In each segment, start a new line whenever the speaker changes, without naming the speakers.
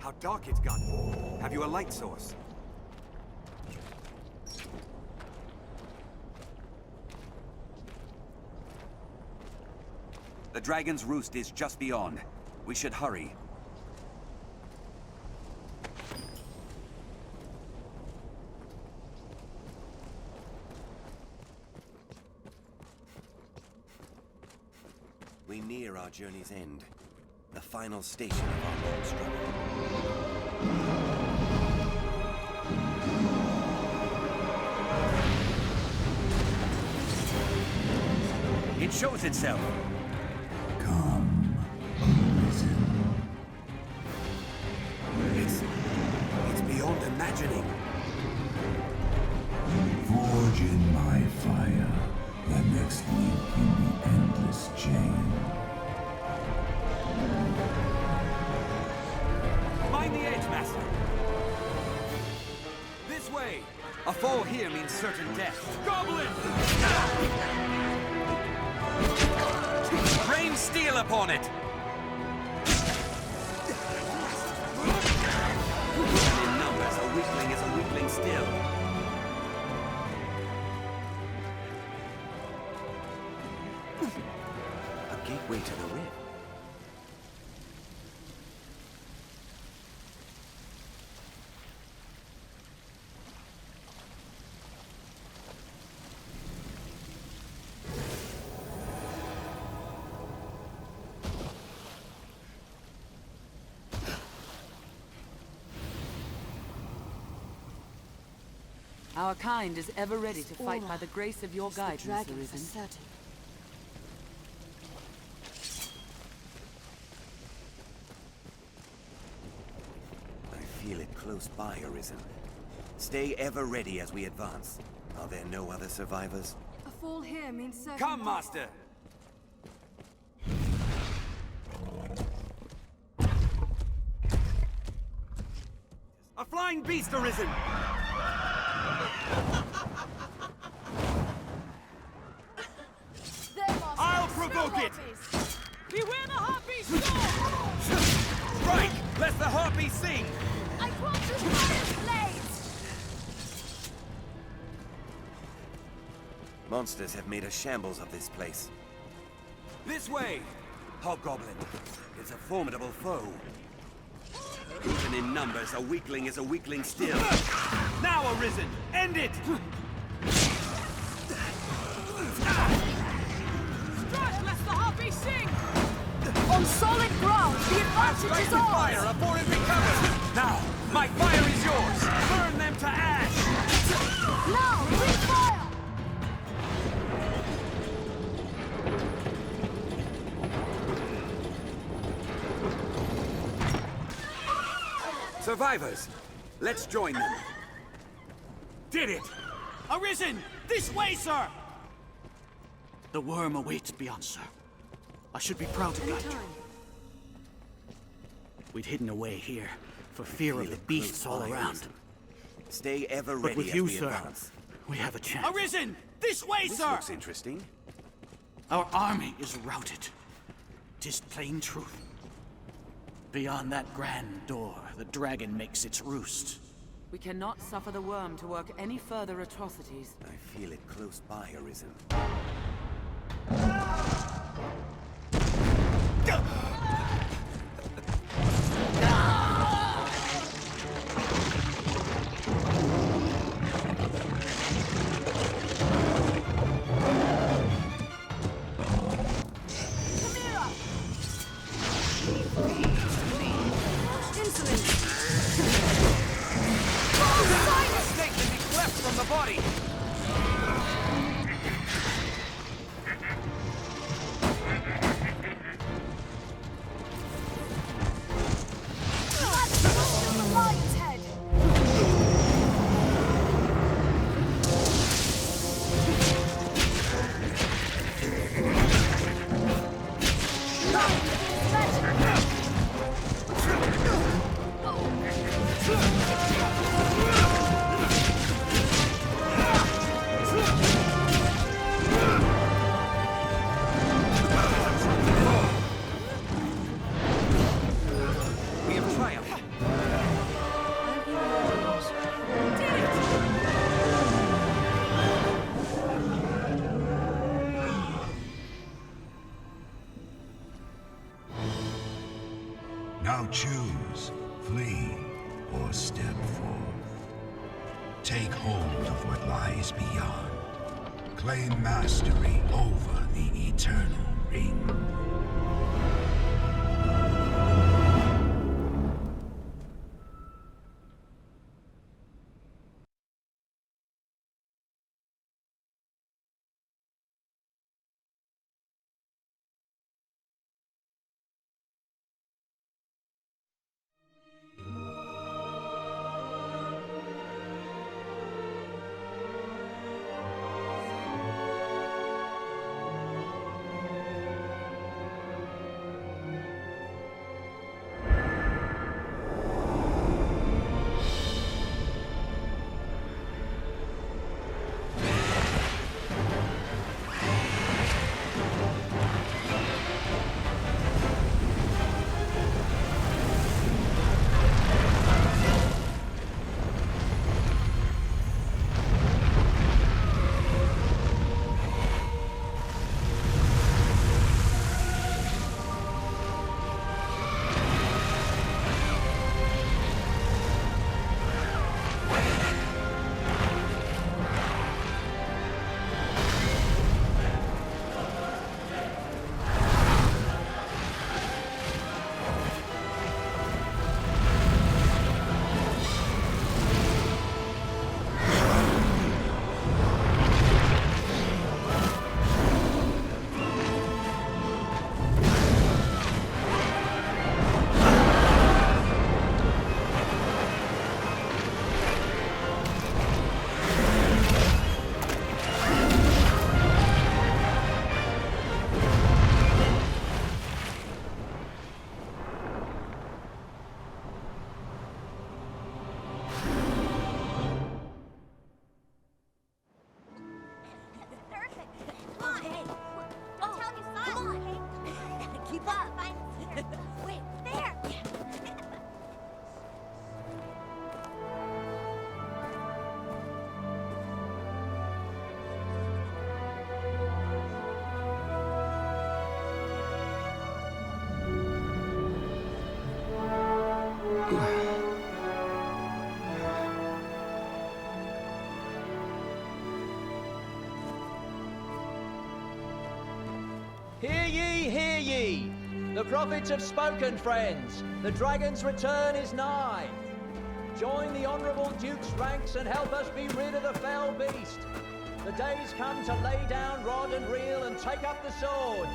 how dark it's gotten. Have you a light source?
The dragon's roost is just beyond. We should hurry. We near our journey's end. The final station of our long struggle. It shows itself.
Come, arisen.
It's beyond imagining.
Forge in my fire, the next link in the endless chain.
Mind the edge, Master. This way. A fall here means certain death. Goblin! Rain steel upon it! In numbers, a weakling is a weakling still. A gateway to the rift.
Our kind is ever ready to fight by the grace of your guidance, Arisen.
I feel it close by, Arisen. Stay ever ready as we advance. Are there no other survivors?
A fall here means certain...
Come, Master! A flying beast arisen! I'll provoke it!
Beware the harpy's sword!
Strike, lest the harpy sing!
I want to fire's blades!
Monsters have made a shambles of this place. This way! Hobgoblin. It's a formidable foe. Even in numbers, a weakling is a weakling still. Now, Arisen! End it!
Strike lest the harpy sing! On solid ground, the advantage is ours!
Fire afore it recovers! Now, my fire is yours! Burn them to ash!
Now, bring fire!
Survivors, let's join them. Did it!
Arisen! This way, sir! The worm awaits beyond, sir. I should be proud to guide you. We'd hidden away here, for fear of the beasts all around.
Stay ever ready
But with
as
you,
we
sir,
advance.
we have a chance. Arisen! This way,
This
sir!
looks interesting.
Our army is routed. 'Tis plain truth. Beyond that grand door, the dragon makes its roost.
We cannot suffer the worm to work any further atrocities.
I feel it close by, Arisen. From the body!
choose, flee, or step forth. Take hold of what lies beyond. Claim mastery over the eternal ring.
Hear ye, hear ye! The prophets have spoken, friends. The dragon's return is nigh. Join the honourable Duke's ranks and help us be rid of the fell beast. The day's come to lay down rod and reel and take up the sword.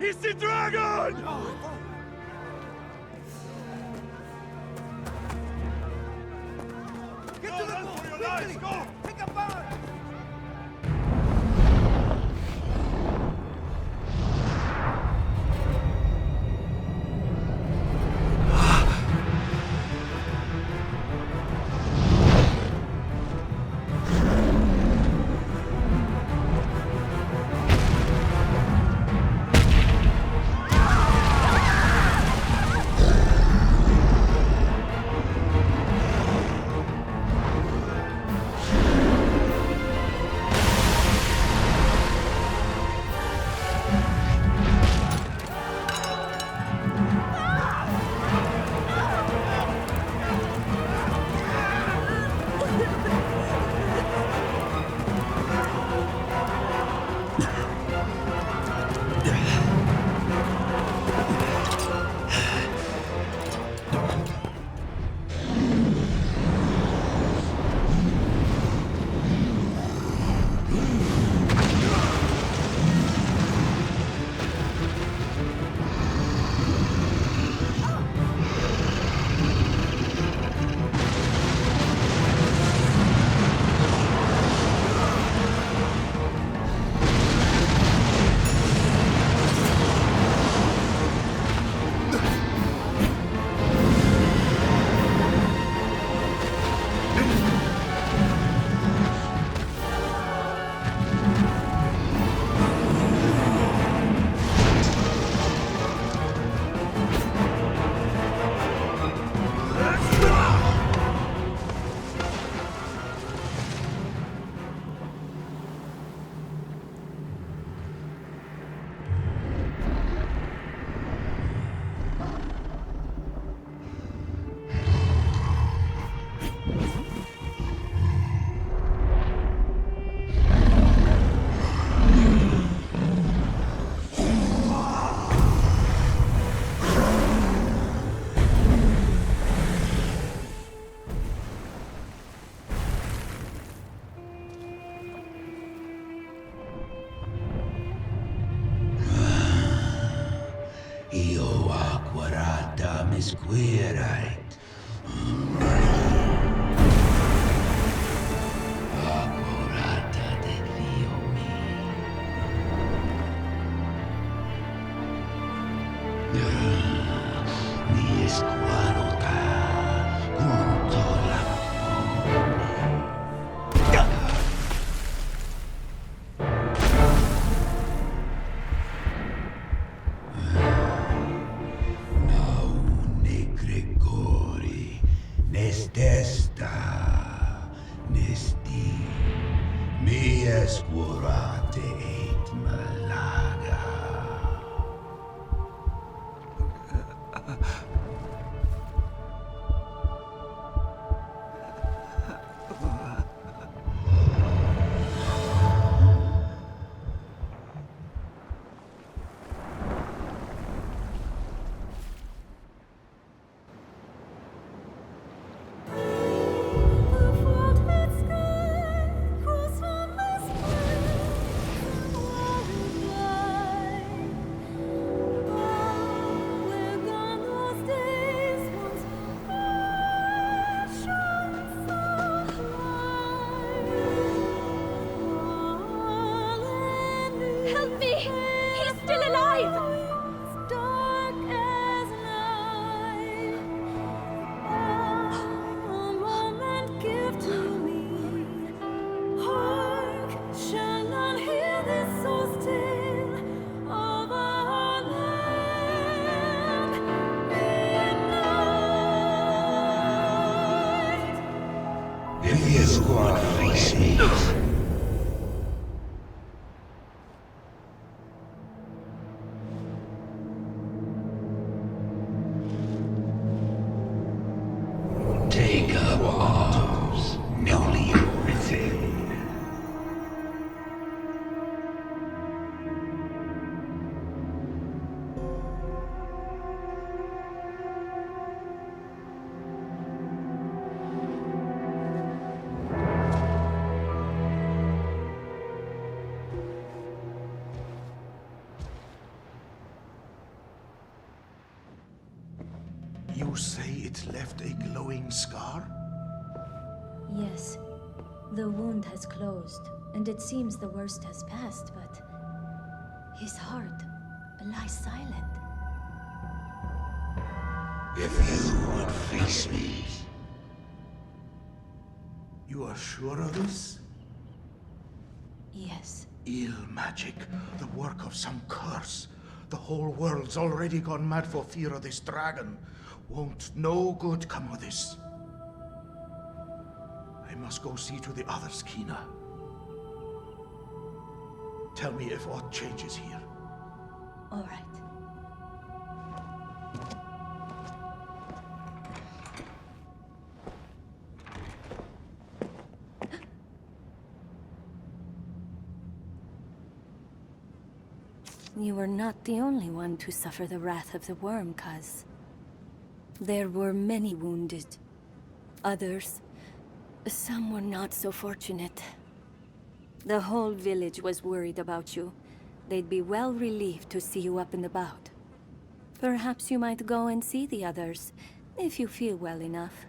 It's the dragon!
Get to the boat! Quickly!
Go!
Take a bird!
squirite. Apurata de Dio mi escuadota junto la Nestesta, nesti, mi escurate et malaga.
Help me! He's still alive!
If the squad face me, take up arms, newly within.
You say it left a glowing scar?
Yes. The wound has closed, and it seems the worst has passed, but his heart lies silent.
If you would face me,
You are sure of this?
Yes.
Ill magic, the work of some curse. The whole world's already gone mad for fear of this dragon. Won't no good come of this? I must go see to the others, Kina. Tell me if aught changes here.
All right.
You were not the only one to suffer the wrath of the worm, Kaz. There were many wounded. Others, some were not so fortunate. The whole village was worried about you. They'd be well relieved to see you up and about. Perhaps you might go and see the others, if you feel well enough.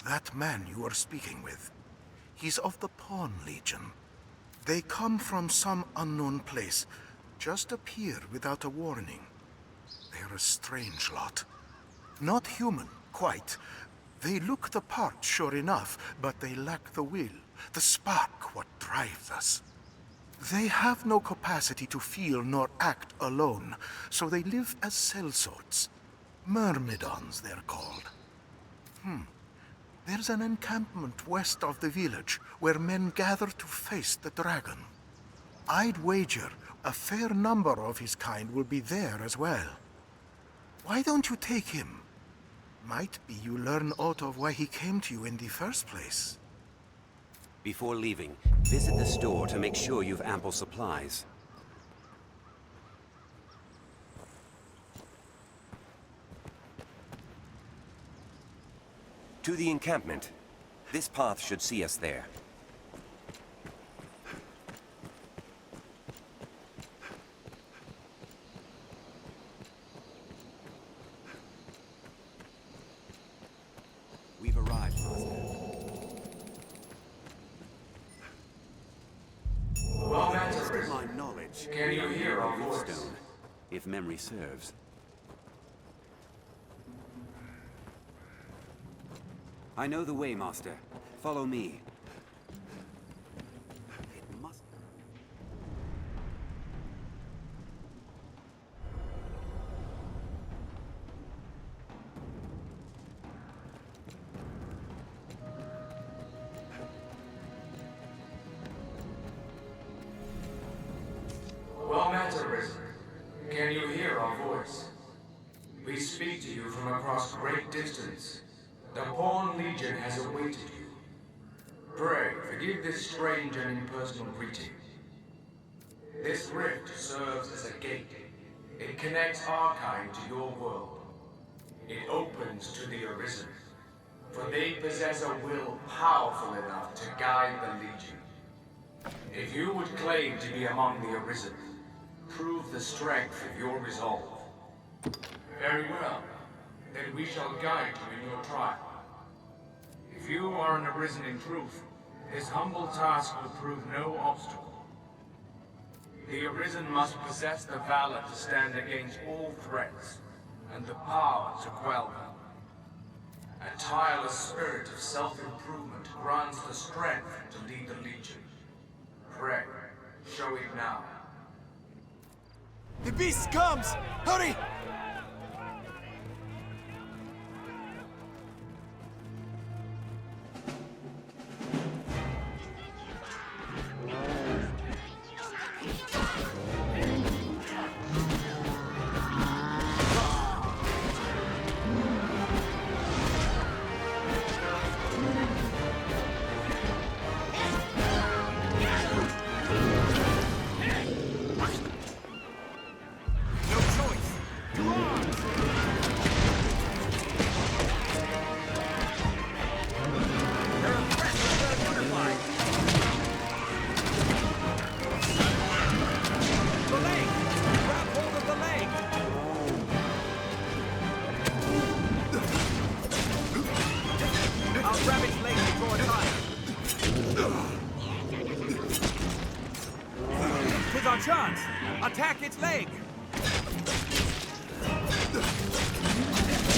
That man you are speaking with. He's of the Pawn Legion. They come from some unknown place. Just appear without a warning. They're a strange lot. Not human, quite. They look the part, sure enough, but they lack the will, the spark, what drives us. They have no capacity to feel nor act alone, so they live as sellswords. Myrmidons, they're called. There's an encampment west of the village where men gather to face the dragon. I'd wager a fair number of his kind will be there as well. Why don't you take him? Might be you learn aught of why he came to you in the first place.
Before leaving, visit the store to make sure you've ample supplies. To the encampment. This path should see us there. We've arrived, Master.
Well, Master,
My knowledge.
can you hear our voice?
Stone, if memory serves. I know the way, Master. Follow me. It must...
Well, Master, can you hear our voice? We speak to you from across great distance. The Pawn Legion has awaited you. Pray, forgive this strange and impersonal greeting. This rift serves as a gate. It connects our kind to your world. It opens to the Arisen, for they possess a will powerful enough to guide the Legion. If you would claim to be among the Arisen, prove the strength of your resolve. Very well. Then we shall guide you in your trial. If you are an Arisen in truth, this humble task will prove no obstacle. The Arisen must possess the valor to stand against all threats, and the power to quell them. A tireless spirit of self-improvement grants the strength to lead the Legion. Pray, show it now.
The beast comes! Hurry!
Chance! Attack its leg!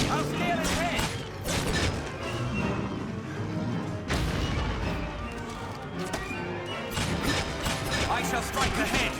I'll scale its head! I shall strike the head!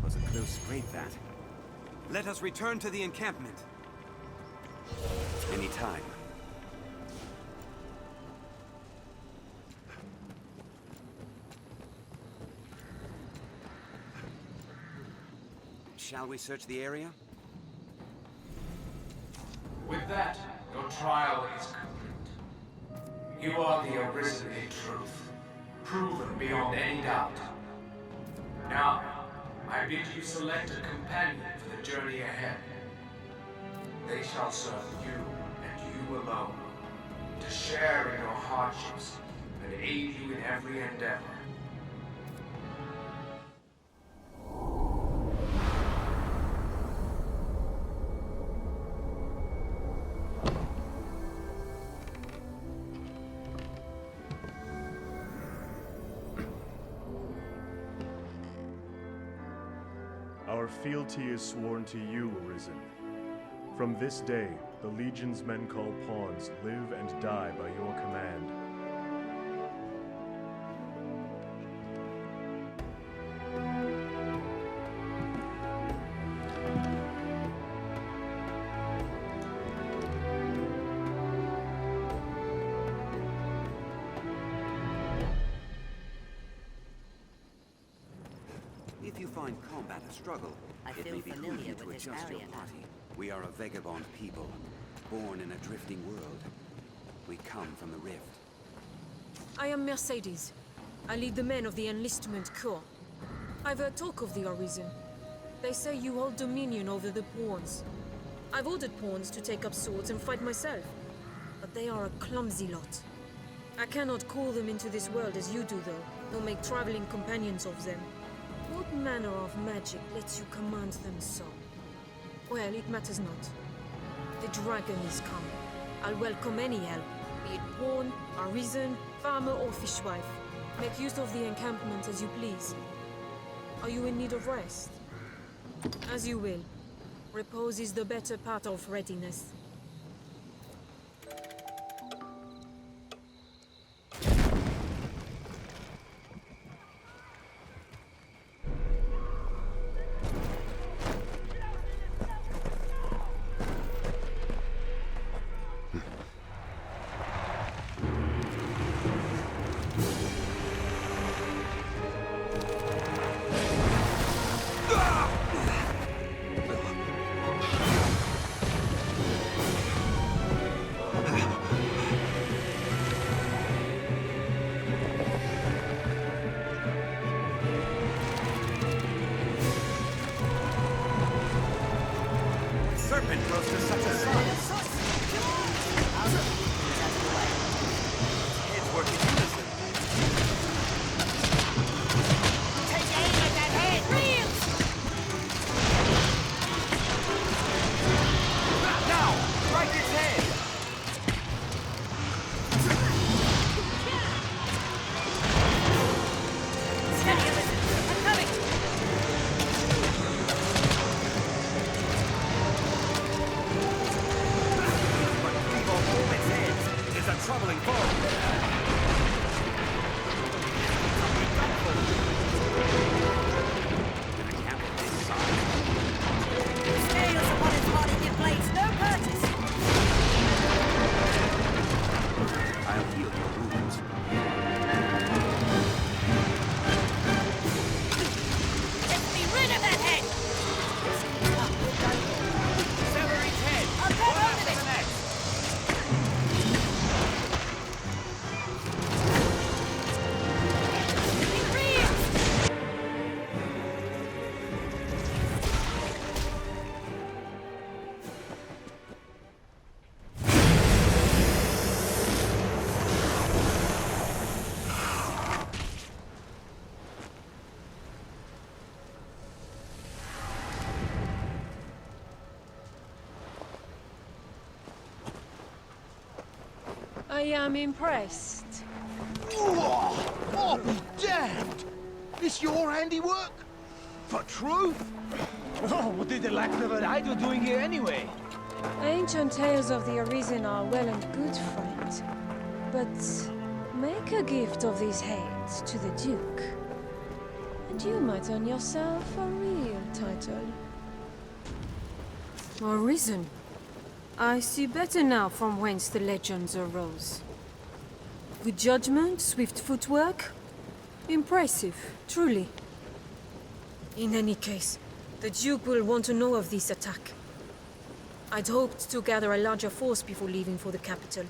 Was a close scrape, that. Let us return to the encampment. Any time. Shall we search the area?
With that, your trial is complete. You are the Arisen in truth, proven beyond any doubt. Now, I bid you select a companion for the journey ahead. They shall serve you and you alone, to share in your hardships and aid you in every endeavor.
Our fealty is sworn to you, Arisen. From this day, the Legion's men called pawns live and die by your command.
If you find combat a struggle,
I
it
feel
may behoove
familiar
you to
with this
adjust your
area.
party. We are a vagabond people, born in a drifting world. We come from the Rift.
I am Mercedes. I lead the men of the Enlistment Corps. I've heard talk of the Arisen. They say you hold dominion over the pawns. I've ordered pawns to take up swords and fight myself. But they are a clumsy lot. I cannot call them into this world as you do, though, nor make traveling companions of them. What manner of magic lets you command them so? Well, it matters not. The dragon is come. I'll welcome any help, be it pawn, arisen, farmer or fishwife. Make use of the encampment as you please. Are you in need of rest? As you will. Repose is the better part of readiness.
Serpent grows to such a size. Heads work in unison.
Take aim at that head! Reels!
Now! Strike its head!
Steady, Arisen! I'm coming!
It is a troubling foe. In a camp of this size.
Scales upon its body give blades no purchase.
I'll heal your wounds.
Get me rid of that head!
Sever its head.
I'll grab
One
hold
after
of
the
it!
next.
I am impressed.
I'll be damned! This your handiwork? For truth? Oh, what did the lack of an idol doing here anyway?
Ancient tales of the Arisen are well and good, friend. But make a gift of these heads to the Duke, and you might earn yourself a real title. Arisen. I see better now from whence the legends arose. Good judgment, swift footwork. Impressive, truly. In any case, the Duke will want to know of this attack. I'd hoped to gather a larger force before leaving for the capital.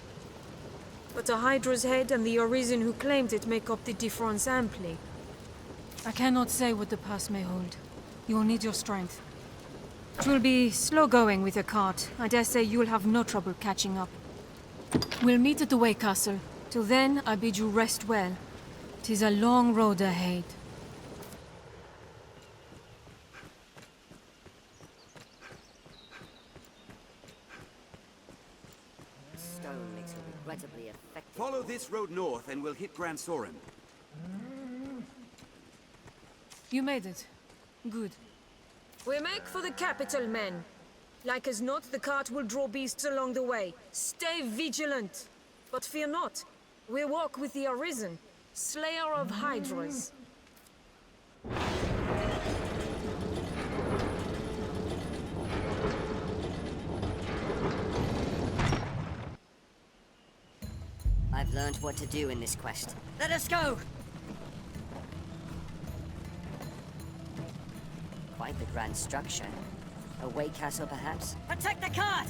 But a Hydra's head and the Arisen who claimed it make up the difference amply. I cannot say what the past may hold. You'll need your strength. It will be slow going with a cart. I dare say you'll have no trouble catching up. We'll meet at the Way Castle. Till then, I bid you rest well. 'Tis a long road ahead.
Stone makes her regrettably effective.
Follow this road north and we'll hit Grand Soren.
You made it. Good. We make for the capital, men. Like as not, the cart will draw beasts along the way. Stay vigilant. But fear not. We walk with the Arisen, slayer of hydras.
I've learned what to do in this quest. Let us go! Quite the grand structure. A way castle, perhaps? Protect the cart!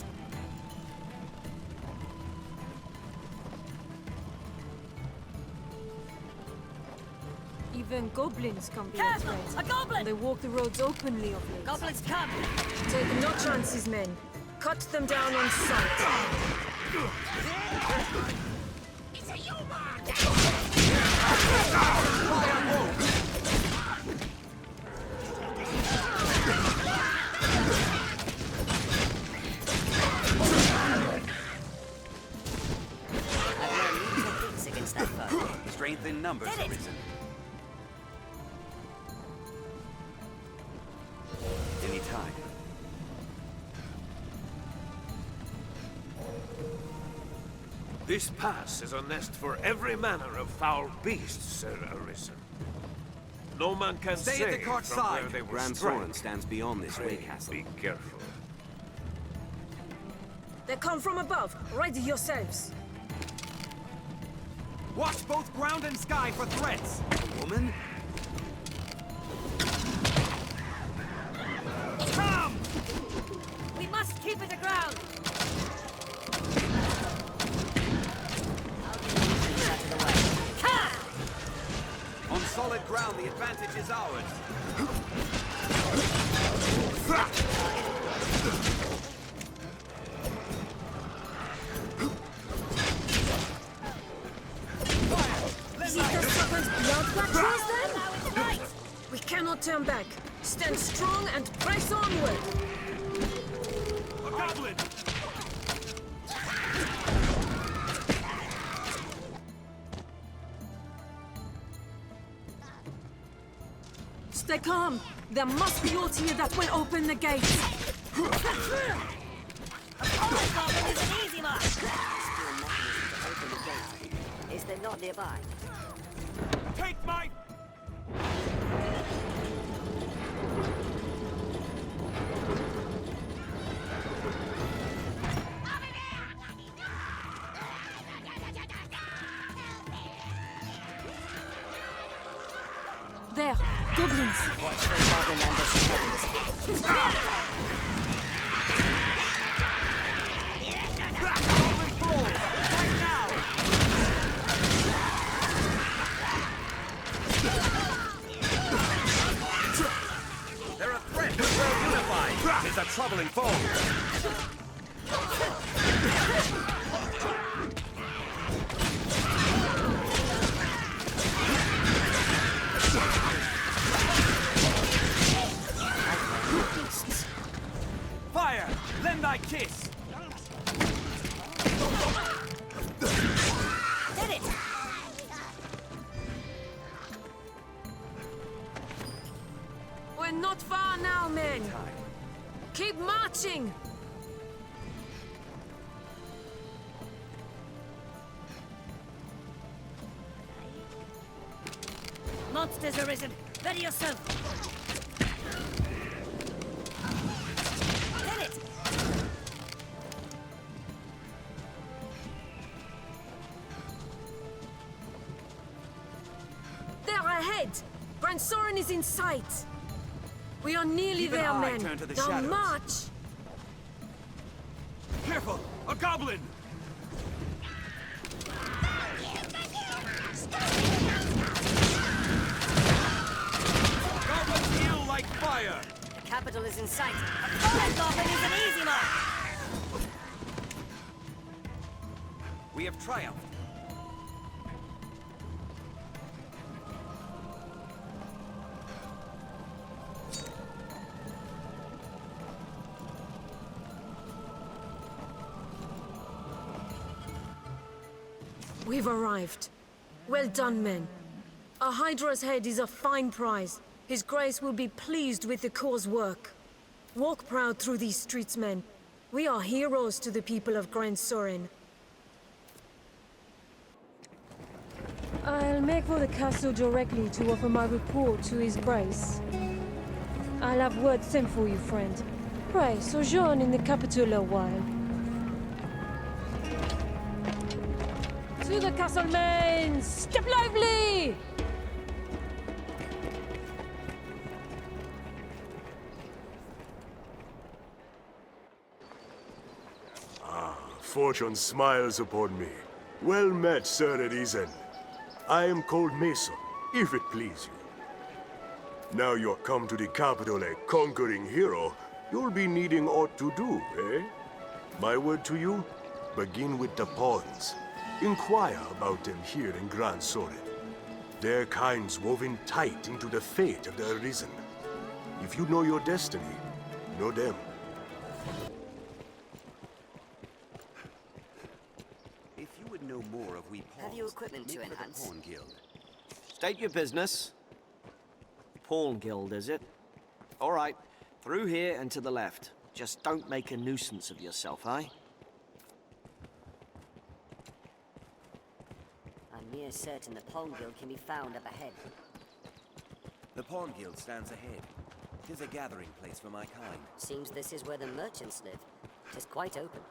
Even goblins can be
Careful!
afraid.
A goblin!
They walk the roads openly of late.
Goblins come!
Take no chances, men. Cut them down on sight.
It's a human! Against that foe.
Strength in numbers, Arisen. Any time.
This pass is a nest for every manner of foul beasts, Sir Arisen. No man can
Stay
say
at the cart's
from
side.
where they will
Grand
strike.
Soren stands beyond this way castle.
Be careful.
They come from above. Ready yourselves.
Watch both ground and sky for threats. A woman?
Come! We must keep it aground!
On solid ground, the advantage is ours.
We cannot turn back. Stand strong and press onward.
A goblin!
Stay calm. There must be aught here that will open the gates.
A goblin is an easy mark! Is there not nearby?
Take my...
There, goblins.
Watch for goblin ambush.
They're a threat, but we're unified. It's a troubling foe. Fire! Lend thy kiss!
Did it!
We're not far now, men. Keep marching.
Monsters arisen! Ready yourself! Did it!
They're ahead. Grand Soren is in sight. We are nearly
Keep an
there,
eye
men.
turned to the
Now
shadows.
march.
Careful! A goblin! Goblins heal like fire!
capital is in sight. A forest goblin is an easy mark!
We have triumphed.
We've arrived. Well done, men. A Hydra's head is a fine prize. His Grace will be pleased with the Corps' work. Walk proud through these streets, men. We are heroes to the people of Grand Sorin. I'll make for the castle directly to offer my report to His Grace. I'll have word sent for you, friend. Pray, sojourn in the capital a while. To the castle, men! Step lively!
Fortune smiles upon me. Well met, Sir Arisen. I am called Mason, if it please you. Now you're come to the capital a conquering hero, you'll be needing aught to do, eh? My word to you, begin with the pawns. Inquire about them here in Grand Sorin. Their kind's woven tight into the fate of the Arisen. If you know your destiny, know them.
If you would know more of we pawns,
Have you equipment to
make for the
enhance?
Pawn Guild.
State your business. Pawn Guild, is it? All right, through here and to the left. Just don't make a nuisance of yourself, eh?
I'm near certain the Pawn Guild can be found up ahead.
The Pawn Guild stands ahead. 'Tis a gathering place for my kind.
Seems this is where the merchants live. 'Tis quite open.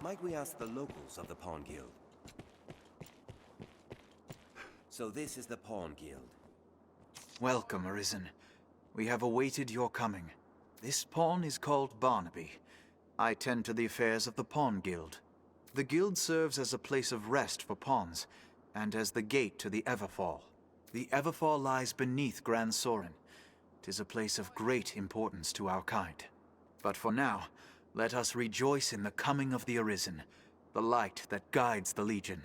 Might we ask the locals of the Pawn Guild? So this is the Pawn Guild.
Welcome, Arisen. We have awaited your coming. This pawn is called Barnaby. I tend to the affairs of the Pawn Guild. The guild serves as a place of rest for pawns, and as the gate to the Everfall. The Everfall lies beneath Grand Sorin. 'Tis a place of great importance to our kind. But for now, let us rejoice in the coming of the Arisen, the light that guides the Legion.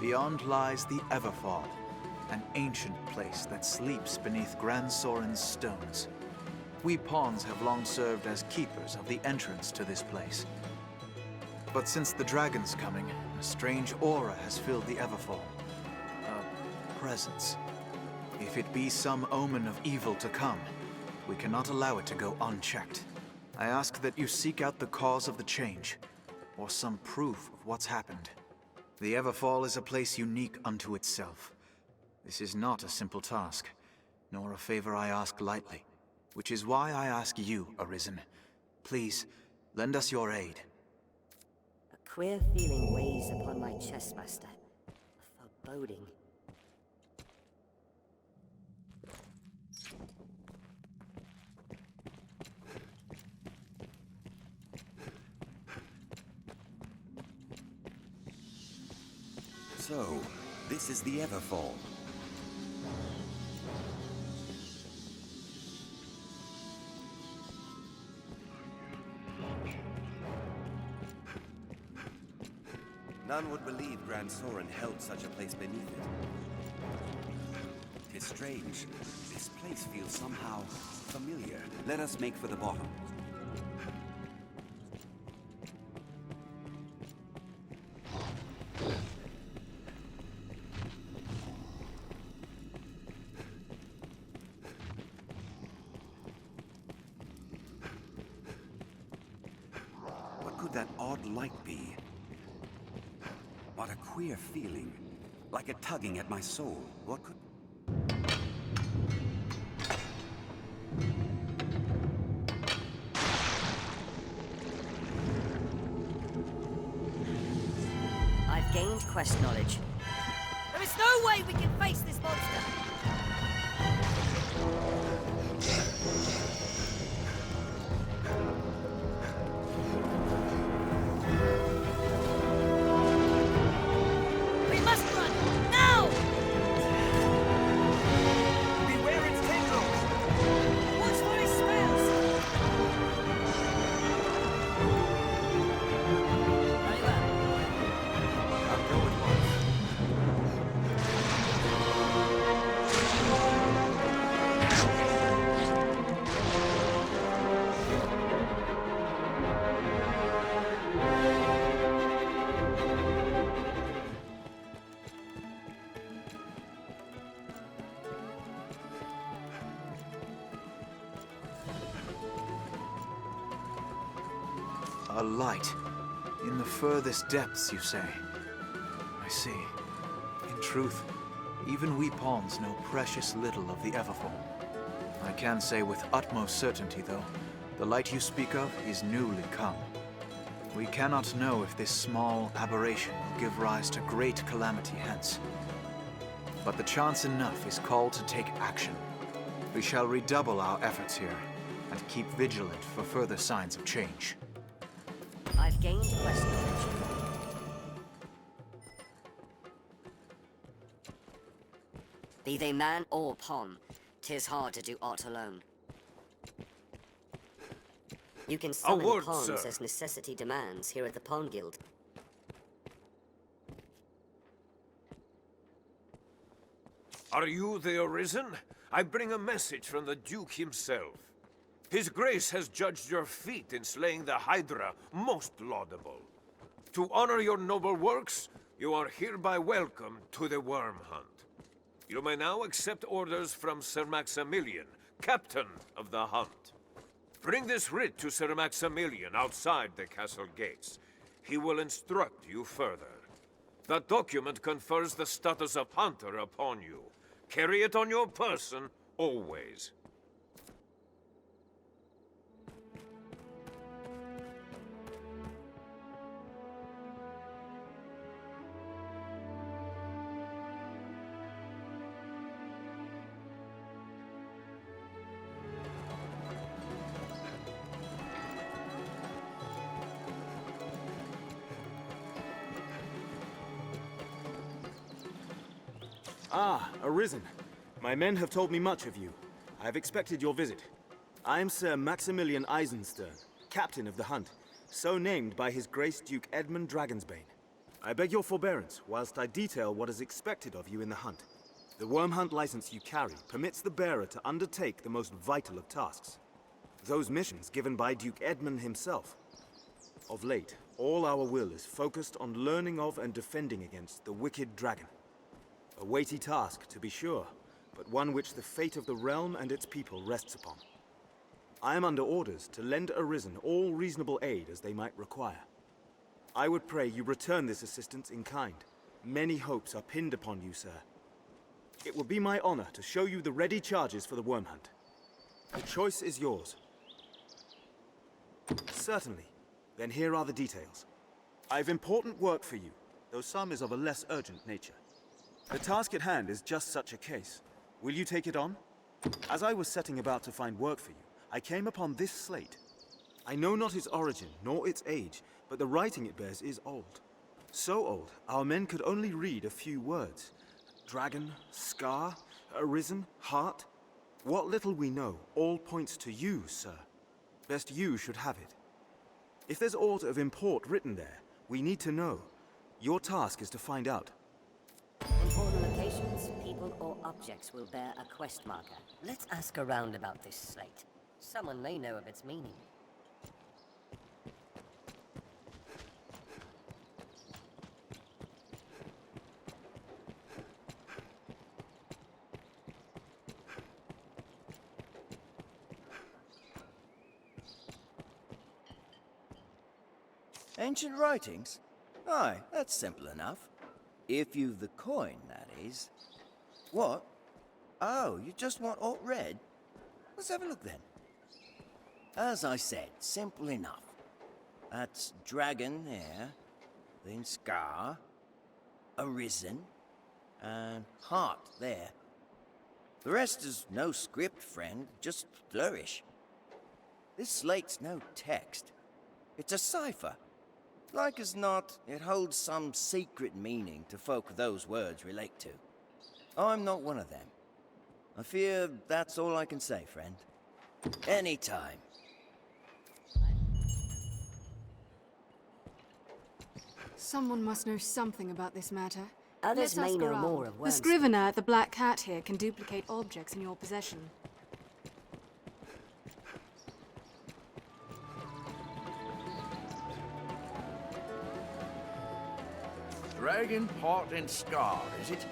Beyond lies the Everfall, an ancient place that sleeps beneath Grand Sorin's stones. We pawns have long served as keepers of the entrance to this place. But since the dragon's coming, a strange aura has filled the Everfall. A presence. If it be some omen of evil to come, we cannot allow it to go unchecked. I ask that you seek out the cause of the change, or some proof of what's happened. The Everfall is a place unique unto itself. This is not a simple task, nor a favor I ask lightly, which is why I ask you, Arisen. Please, lend us your aid.
A queer feeling weighs upon my chest, Master. A foreboding.
So, this is the Everfall. None would believe Grand Sorin held such a place beneath it. 'Tis strange. This place feels somehow familiar. Let us make for the bottom. That odd light be? What a queer feeling, like a tugging at my soul. What could...
I've gained quest knowledge. There's no way we can face this monster! We must run! Now!
Beware its tendrils!
Watch for his spells! Very well.
I'll go at once.
A light. In the furthest depths, you say? I see. In truth, even we pawns know precious little of the Everfall. I can say with utmost certainty, though, the light you speak of is newly come. We cannot know if this small aberration will give rise to great calamity hence. But the chance enough is called to take action. We shall redouble our efforts here, and keep vigilant for further signs of change.
I've gained quest knowledge. Be they man or pawn, 'tis hard to do aught alone. You can summon
word,
pawns
sir.
as necessity demands here at the Pawn Guild.
Are you the Arisen? I bring a message from the Duke himself. His Grace has judged your feat in slaying the Hydra most laudable. To honor your noble works, you are hereby welcome to the Worm Hunt. You may now accept orders from Sir Maximilian, Captain of the Hunt. Bring this writ to Sir Maximilian outside the castle gates. He will instruct you further. The document confers the status of Hunter upon you. Carry it on your person, always.
Ah, Arisen. My men have told me much of you. I have expected your visit. I am Sir Maximilian Eisenstern, Captain of the Hunt, so named by His Grace Duke Edmund Dragonsbane. I beg your forbearance whilst I detail what is expected of you in the hunt. The Worm Hunt license you carry permits the bearer to undertake the most vital of tasks. Those missions given by Duke Edmund himself. Of late, all our will is focused on learning of and defending against the wicked dragon. A weighty task, to be sure, but one which the fate of the realm and its people rests upon. I am under orders to lend Arisen all reasonable aid as they might require. I would pray you return this assistance in kind. Many hopes are pinned upon you, sir. It will be my honor to show you the ready charges for the Worm Hunt. The choice is yours. Certainly. Then here are the details. I have important work for you, though some is of a less urgent nature. The task at hand is just such a case. Will you take it on? As I was setting about to find work for you, I came upon this slate. I know not its origin, nor its age, but the writing it bears is old. So old, our men could only read a few words. Dragon, scar, arisen, heart. What little we know all points to you, sir. Best you should have it. If there's aught of import written there, we need to know. Your task is to find out.
Important locations, people or objects will bear a quest marker. Let's ask around about this slate. Someone may know of its meaning.
Ancient writings? Aye, that's simple enough. If you've the coin, that is. What? Oh, you just want alt read? Let's have a look then. As I said, simple enough. That's dragon there, then scar, arisen, and heart there. The rest is no script, friend, just flourish. This slate's no text. It's a cipher. Like as not, it holds some secret meaning to folk those words relate to. I'm not one of them. I fear that's all I can say, friend. Anytime.
Someone must know something about this matter.
Others
Let's
may
ask
know
around.
more of
The
worms.
scrivener at the Black Cat here can duplicate objects in your possession.
Dragon, heart and scar, is it?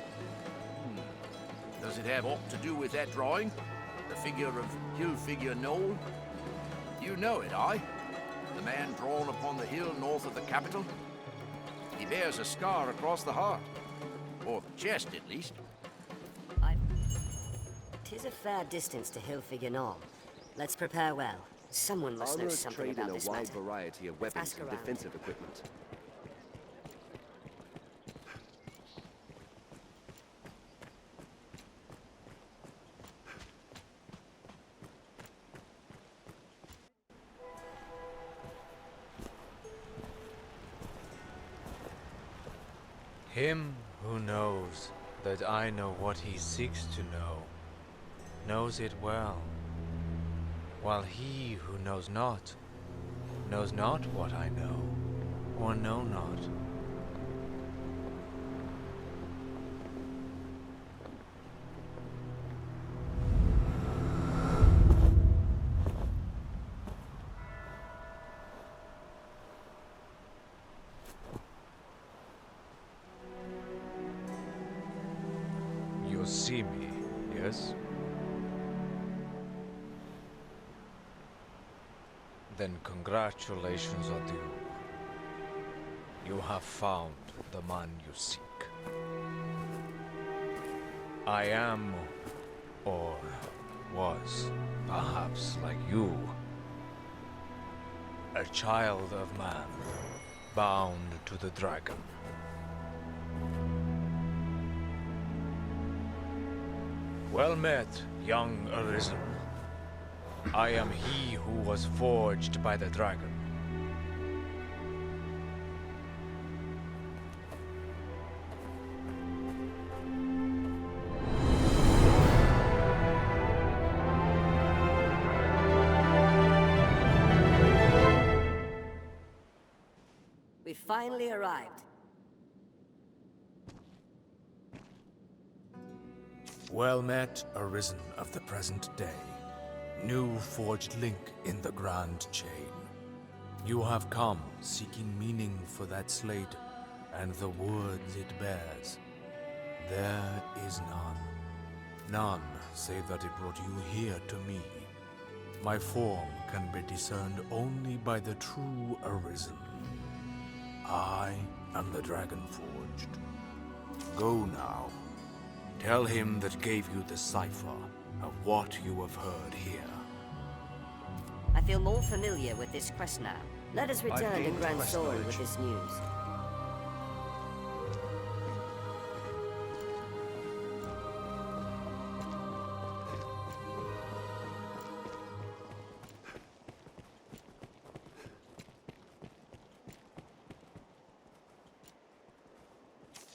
Does it have aught to do with that drawing? The figure of Hill-figure Knoll? You know it, aye? The man drawn upon the hill north of the capital? He bears a scar across the heart. Or the chest, at least.
Tis a fair distance to Hill-figure Knoll. Let's prepare well. Someone must know
Armorers
something
trade
about
in a
this
wide
matter.
variety of weapons
Ask
and
around.
defensive equipment.
Him who knows that I know what he seeks to know, knows it well, while he who knows not what I know, or know not. You see me, yes? Then congratulations are due. You have found the man you seek. I am, or was, perhaps like you, a child of man, bound to the dragon. Well met, young Arisen. I am he who was forged by the dragon.
We finally arrived.
Well met, Arisen of the present day. New forged link in the grand chain. You have come seeking meaning for that slate and the words it bears. There is none. None save that it brought you here to me. My form can be discerned only by the true Arisen. I am the Dragon Forged. Go now. Tell him that gave you the cipher of what you have heard here.
I feel more familiar with this quest now. Let us return to
gained
Grand
quest
Soren
knowledge.
with this news.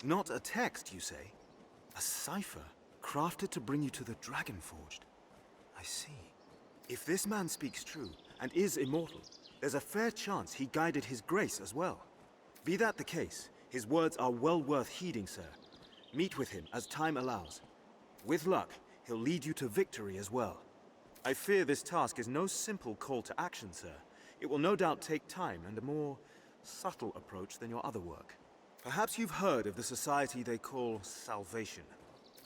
Not a text, you say? A cipher, crafted to bring you to the Dragon Forged. I see. If this man speaks true, and is immortal, there's a fair chance he guided his grace as well. Be that the case, his words are well worth heeding, sir. Meet with him as time allows. With luck, he'll lead you to victory as well. I fear this task is no simple call to action, sir. It will no doubt take time and a more subtle approach than your other work. Perhaps you've heard of the society they call Salvation.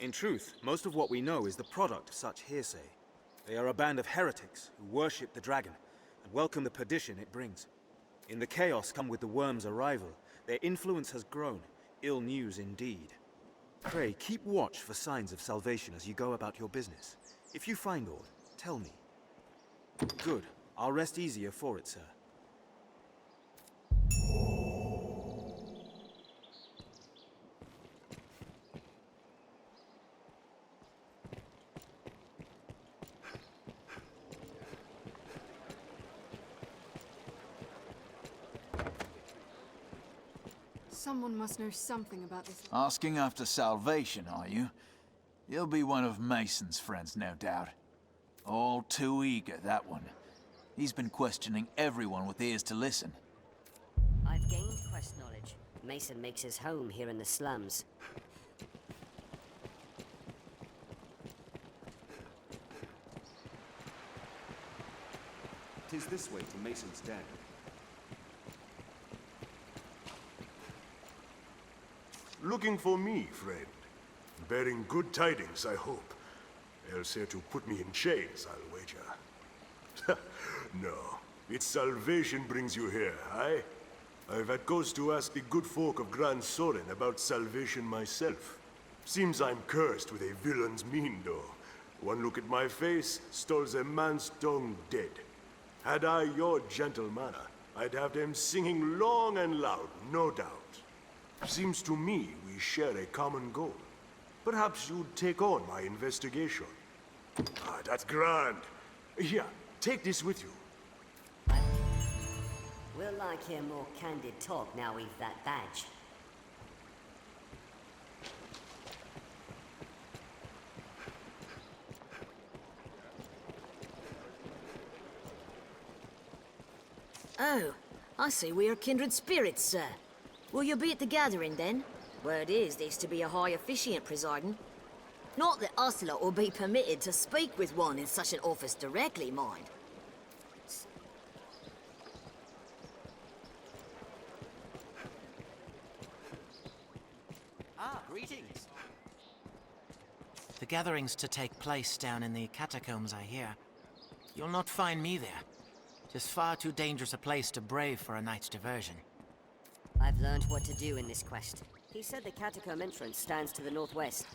In truth, most of what we know is the product of such hearsay. They are a band of heretics who worship the dragon and welcome the perdition it brings. In the chaos come with the worm's arrival, their influence has grown. Ill news indeed. Pray, keep watch for signs of salvation as you go about your business. If you find aught, tell me. Good. I'll rest easier for it, sir.
Someone must know something about this.
Asking after salvation, are you? You'll be one of Mason's friends, no doubt. All too eager, that one. He's been questioning everyone with ears to listen.
I've gained quest knowledge. Mason makes his home here in the slums.
Tis this way to Mason's den.
Looking for me, friend. Bearing good tidings, I hope. Else here to put me in chains, I'll wager. No, it's salvation brings you here, aye? I've had cause to ask the good folk of Grand Soren about salvation myself. Seems I'm cursed with a villain's mien, though. One look at my face, stalls a man's tongue dead. Had I your gentle manner, I'd have them singing long and loud, no doubt. Seems to me we share a common goal. Perhaps you'd take on my investigation. Ah, that's grand. Here, take this with you.
We'll like hear more candid talk now we've that badge.
Oh, I see we are kindred spirits, sir. Will you be at the gathering, then? Word is there's to be a high officiant presiding. Not that us lot will be permitted to speak with one in such an office directly, mind.
Greetings. The gathering's to take place down in the catacombs, I hear. You'll not find me there. Just far too dangerous a place to brave for a night's diversion.
I've learned what to do in this quest. He said the catacomb entrance stands to the northwest.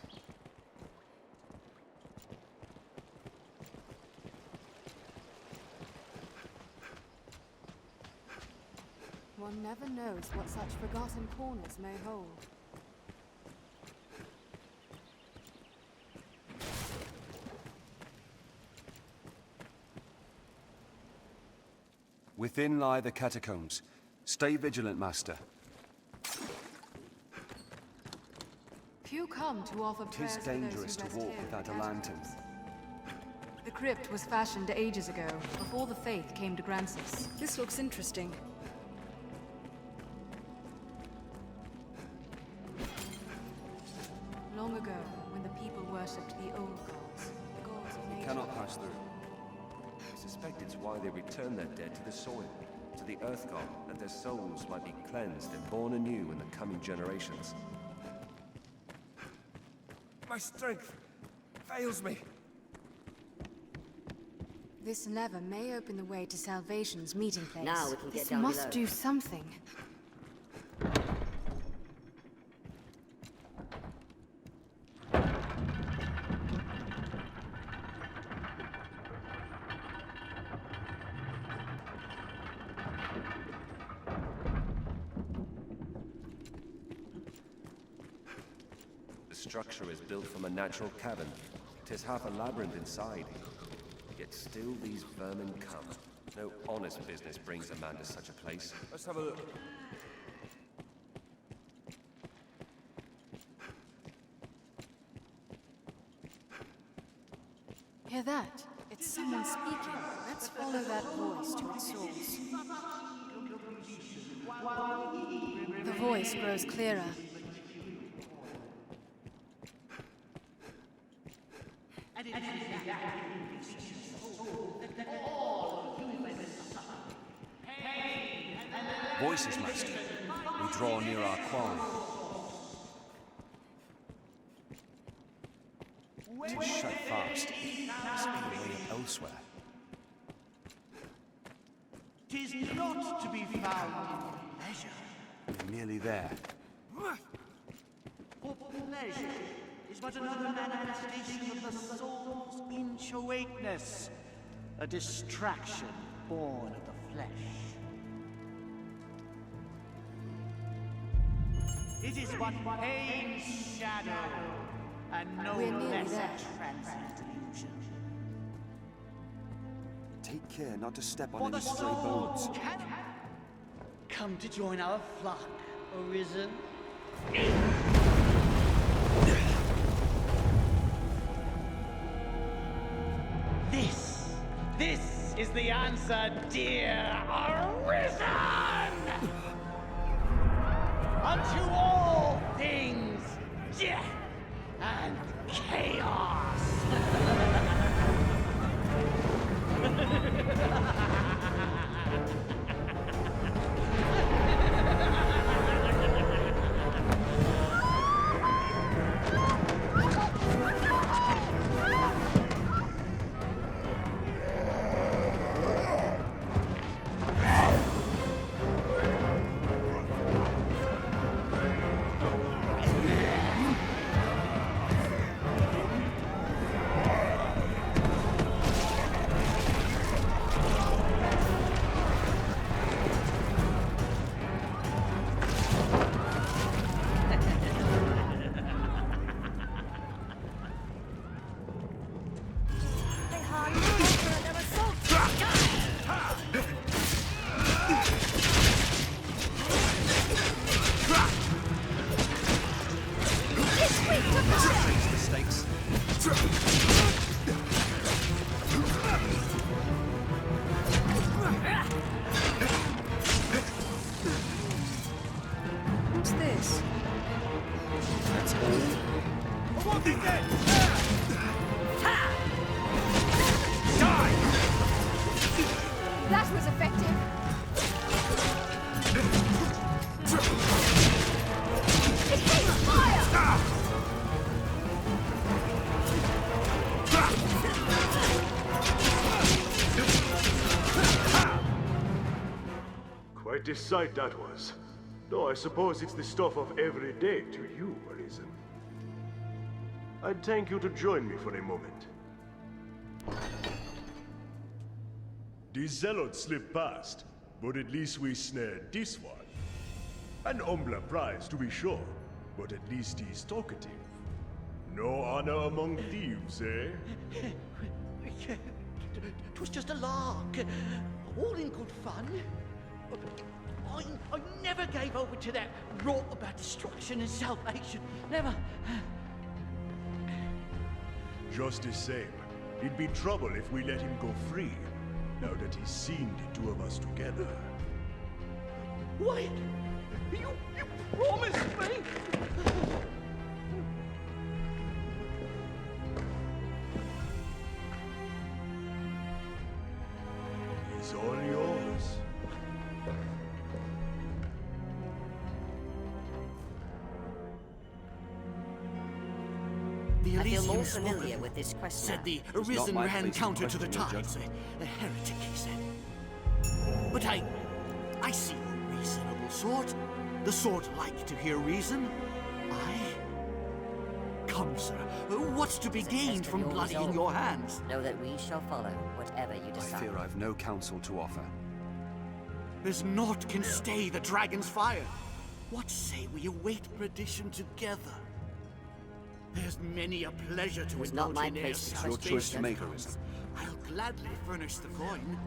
One never knows what such forgotten corners may hold.
Within lie the catacombs. Stay vigilant, Master.
Few come to offer prayers
Tis
for those
dangerous
who
to
rest
walk
here in
without
the
a lantern.
catacombs. The crypt was fashioned ages ago, before the faith came to Grancis. This looks interesting. Long ago, when the people worshipped the old gods, the gods of nature.
Cannot pass through. I suspect it's why they return their dead to the soil, to the earth god, that their souls might be cleansed and born anew in the coming generations.
My strength fails me.
This lever may open the way to Salvation's meeting place.
Now we can get
this
down
must
below.
do something.
The structure is built from a natural cavern. 'Tis half a labyrinth inside. Yet still these vermin come. No honest business brings a man to such a place.
Let's have a look.
Hear that? It's someone speaking. Let's follow that voice to its source. The voice grows clearer.
Voices, Master. We draw near our quarry. Tis shut fast. Must be a way elsewhere.
Tis not to be found in pleasure.
We're nearly there.
For pleasure is but another manifestation of the soul's inchoateness, a distraction born of the flesh. It is but pain's shadow, and no
We're nearly
less
there.
a transient illusion.
Take care not to step
For
on
the
any stray
soul
bones.
can come to join our flock Arisen? This is the answer, dear Arisen! Unto all things, death and chaos!
What's this?
That was effective. It takes fire!
Quite a sight that was. Though I suppose it's the stuff of every day to you, Arisen. I'd thank you to join me for a moment. The zealots slipped past, but at least we snared this one. An humbler prize, to be sure, but at least he's talkative. No honor among thieves, eh?
It was just a lark. All in good fun. I never gave over to that rot about destruction and salvation. Never.
Just the same, it'd be trouble if we let him go free, now that he's seen the two of us together.
Wait! You promised me!
He's all yours.
I feel more familiar with this quest
Said
now.
the Arisen ran counter to the tides. A heretic, he said. But I see a reasonable sort. The sort like to hear reason. Come, sir. What's to be gained from bloodying your hands?
Know that we shall follow whatever you decide.
I fear I've no counsel to offer. There's naught can stay the dragon's fire. What say we await perdition together? There's many a pleasure to
It's not my
indulge in
place to
ere
judge
such
these
choice to make,
gentlemen.
Arisen. I'll gladly furnish the coin.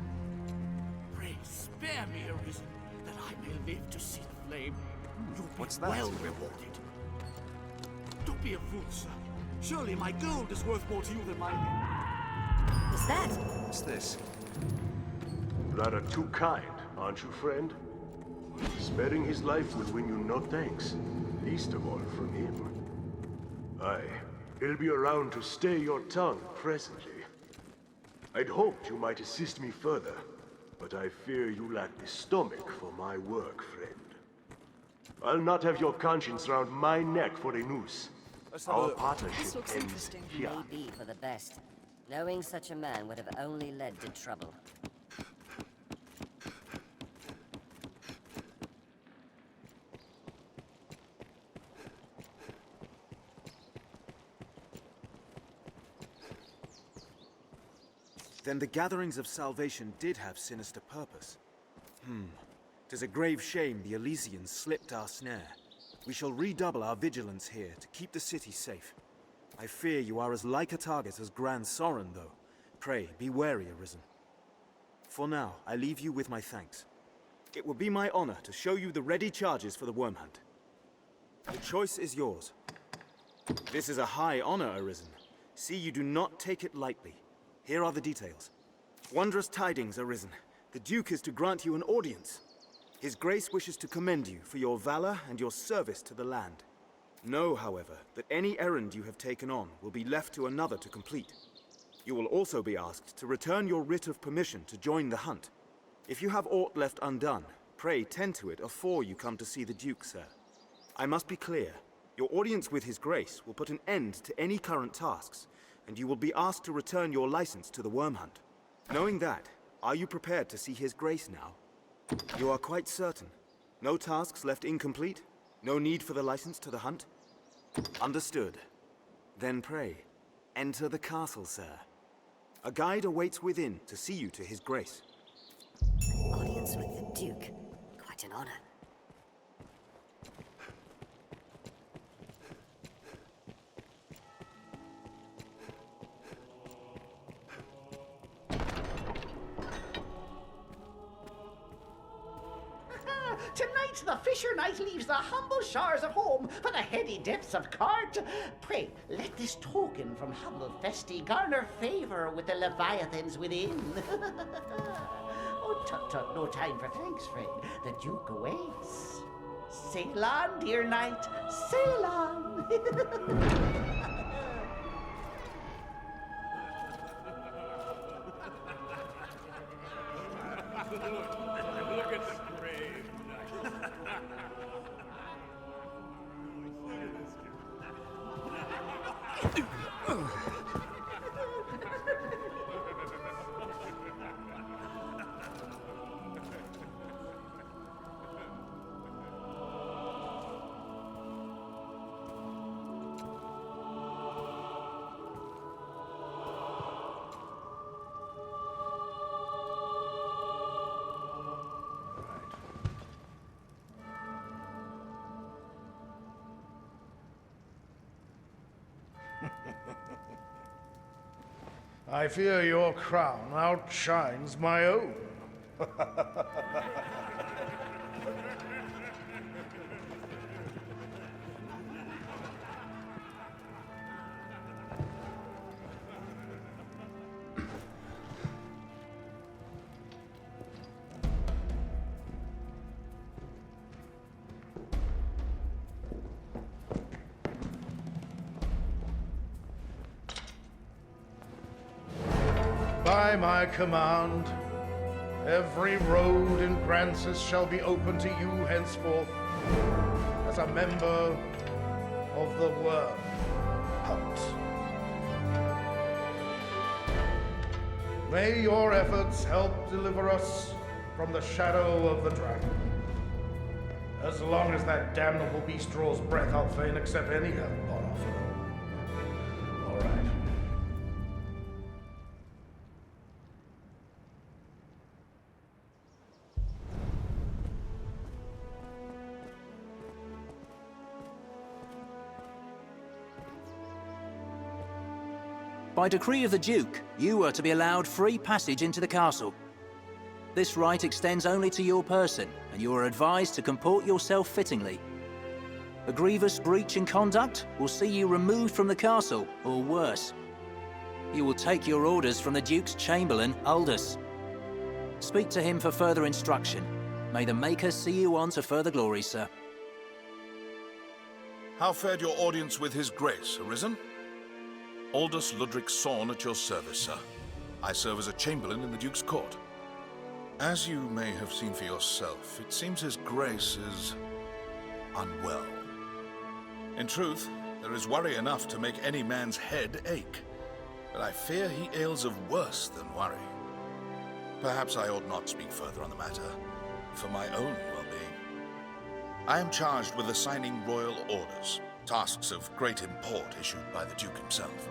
Pray spare me, Arisen, that I may live to see the flame. You'll be
What's that?
well rewarded. Don't be a fool, sir. Surely my gold is worth more to you than my...
What's that?
What's this?
Rather too kind, aren't you, friend? Sparing his life will win you no thanks, least of all from him. Aye, he'll be around to stay your tongue presently. I'd hoped you might assist me further, but I fear you lack the stomach for my work, friend. I'll not have your conscience round my neck for a noose. Our partnership
This looks
ends
interesting.
here.
Maybe for the best. Knowing such a man would have only led to trouble.
Then the gatherings of salvation did have sinister purpose. 'Tis a grave shame the Elysians slipped our snare. We shall redouble our vigilance here to keep the city safe. I fear you are as like a target as Grand Sorin, though. Pray, be wary, Arisen. For now, I leave you with my thanks. it would be my honor to show you the ready charges for the worm hunt. The choice is yours. This is a high honor, Arisen. See, you do not take it lightly. Here are the details. Wondrous tidings, Arisen. The Duke is to grant you an audience. His Grace wishes to commend you for your valor and your service to the land. Know, however, that any errand you have taken on will be left to another to complete. You will also be asked to return your writ of permission to join the hunt. If you have aught left undone, pray tend to it afore you come to see the Duke, sir. I must be clear. Your audience with His Grace will put an end to any current tasks, and you will be asked to return your license to the worm hunt. Knowing that, are you prepared to see His Grace now? You are quite certain? No tasks left incomplete? No need for the license to the hunt? Understood. Then pray, enter the castle, sir. A guide awaits within to see you to His Grace.
Audience with the Duke. Quite an honor.
Tonight the fisher knight leaves the humble shores of home for the heady depths of Cart. Pray, let this token from humble Festi garner favor with the leviathans within. Oh, tut, no time for thanks, friend. The Duke awaits. Sail on, dear knight, sail on.
Look at the brave knight.
I fear your crown outshines my own. By my command, every road in Grancis shall be open to you henceforth as a member of the Worm Hunt. May your efforts help deliver us from the shadow of the dragon. As long as that damnable beast draws breath, I'll fain accept any help on offer. All right.
By decree of the Duke, you are to be allowed free passage into the castle. This right extends only to your person, and you are advised to comport yourself fittingly. A grievous breach in conduct will see you removed from the castle, or worse. You will take your orders from the Duke's Chamberlain, Aldous. Speak to him for further instruction. May the Maker see you on to further glory, sir.
How fared your audience with His Grace, Arisen? Aldous Ludric Sorn at your service, sir. I serve as a chamberlain in the Duke's court. As you may have seen for yourself, it seems His Grace is unwell. In truth, there is worry enough to make any man's head ache, but I fear he ails of worse than worry. Perhaps I ought not speak further on the matter, for my own well-being. I am charged with assigning royal orders, tasks of great import issued by the Duke himself.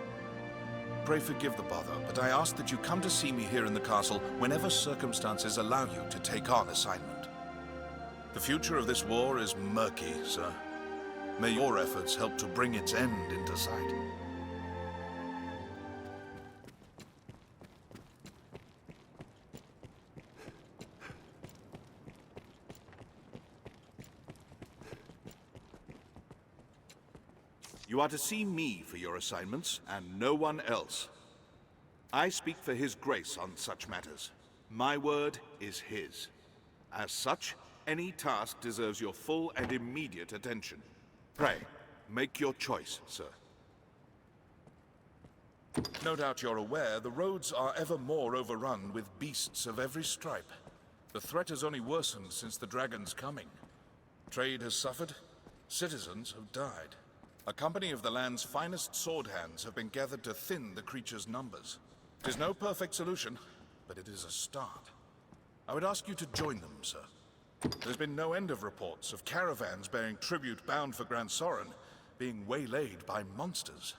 Pray forgive the bother, but I ask that you come to see me here in the castle whenever circumstances allow you to take on assignment. The future of this war is murky, sir. May your efforts help to bring its end into sight.
You are to see me for your assignments, and no one else. I speak for His Grace on such matters. My word is his. As such, any task deserves your full and immediate attention. Pray, make your choice, sir.
No doubt you're aware, the roads are ever more overrun with beasts of every stripe. The threat has only worsened since the dragon's coming. Trade has suffered, citizens have died. A company of the land's finest sword hands have been gathered to thin the creature's numbers. It is no perfect solution, but it is a start. I would ask you to join them, sir. There's been no end of reports of caravans bearing tribute bound for Grand Soren being waylaid by monsters.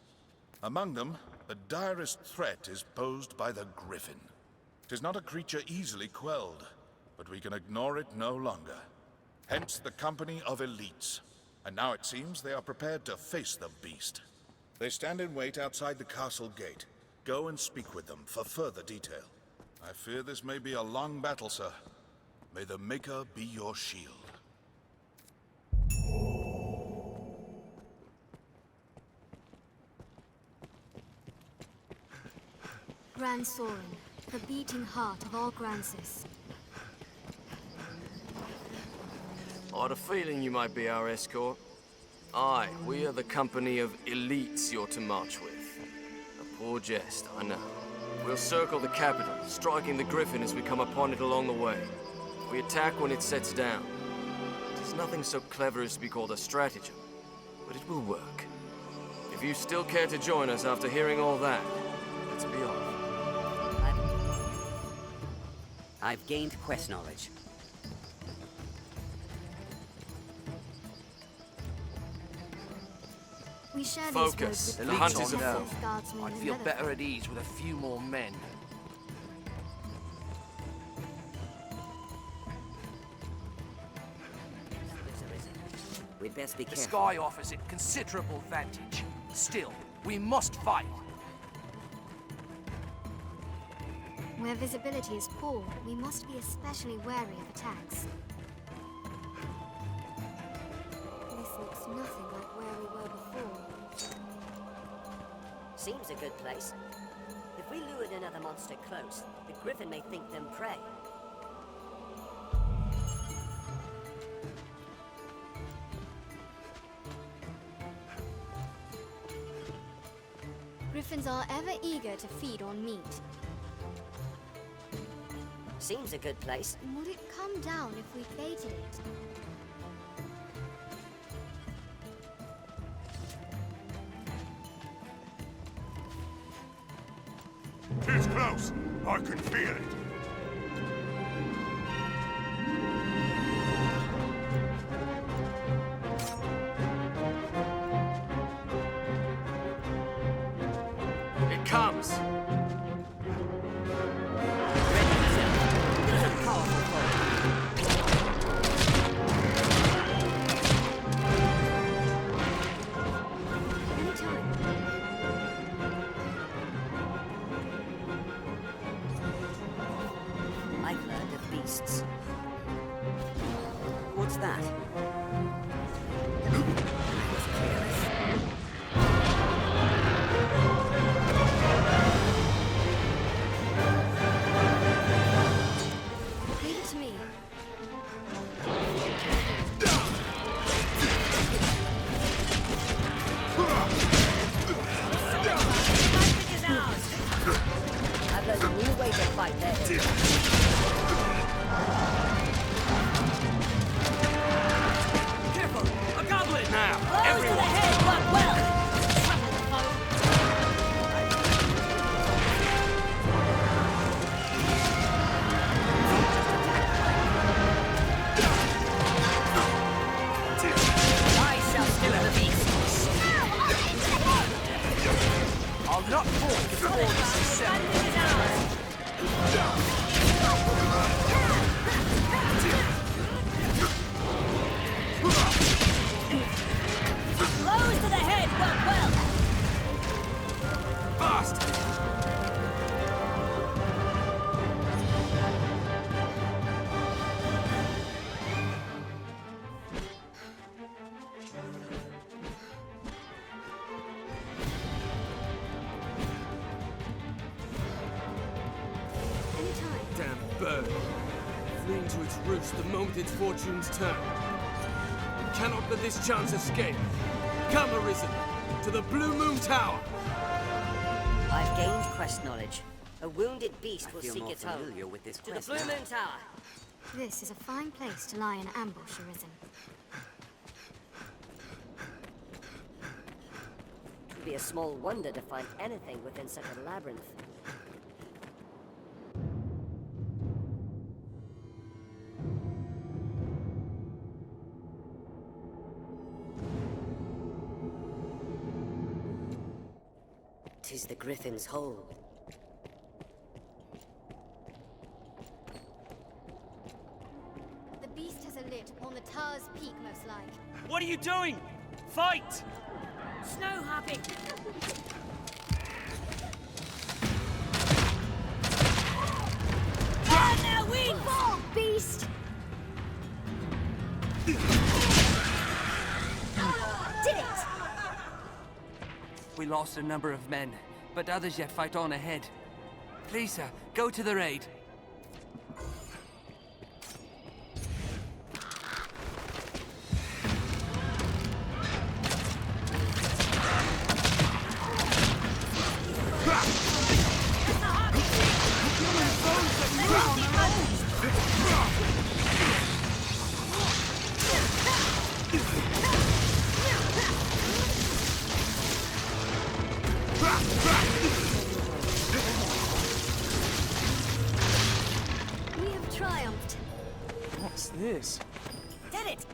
Among them, the direst threat is posed by the Griffin. It is not a creature easily quelled, but we can ignore it no longer. Hence the company of elites. And now it seems they are prepared to face the beast. They stand in wait outside the castle gate. Go and speak with them for further detail. I fear this may be a long battle, sir. May the Maker be your shield.
Grand Soren, the beating heart of all Gransis.
I had a feeling you might be our escort. Aye, we are the company of elites you're to march with. A poor jest, I know. We'll circle the capital, striking the Griffin as we come upon it along the way. We attack when it sets down. There's nothing so clever as to be called a stratagem, but it will work. If you still care to join us after hearing all that, let's be off.
I've gained quest knowledge.
We share
Focus.
These roads
The
with
hunt is
Gransis
afoot.
guardsmen
I'd
and
feel
other
better
folk.
at ease with a few more men.
We'd best be
The
careful.
sky offers it considerable vantage. Still, we must fight.
Where visibility is poor, we must be especially wary of attacks. This looks nothing like where we were before.
Seems a good place. If we lured another monster close, the Griffin may think them prey.
Griffins are ever eager to feed on meat.
Seems a good place.
Would it come down if we baited it?
It's close. I can feel it.
It comes!
I've learned of beasts. What's that?
Leave it to me.
I've learned a new way to fight there.
Careful! A goblin! Now,
Everyone! Ahead, work well! I shall kill the beast!
I'll not fall before this is settled.
to its roost the moment its fortunes turn. We cannot let this chance escape. Come, Arisen, to the Blue Moon Tower.
I've gained quest knowledge. A wounded beast will
feel
seek
more
its home.
familiar with this
To the
quest
Blue
now.
Moon Tower.
This is a fine place to lie in ambush, Arisen.
It would be a small wonder to find anything within such a labyrinth. Tis the Griffin's Hole.
The beast has a lid upon the tower's peak, most like.
What are you doing? Fight!
Snow hopping!
Turn their wings! Fall, beast! Did it!
We lost a number of men, but others yet fight on ahead. Please, sir, go to their aid.
We have triumphed.
What's this?
Did it!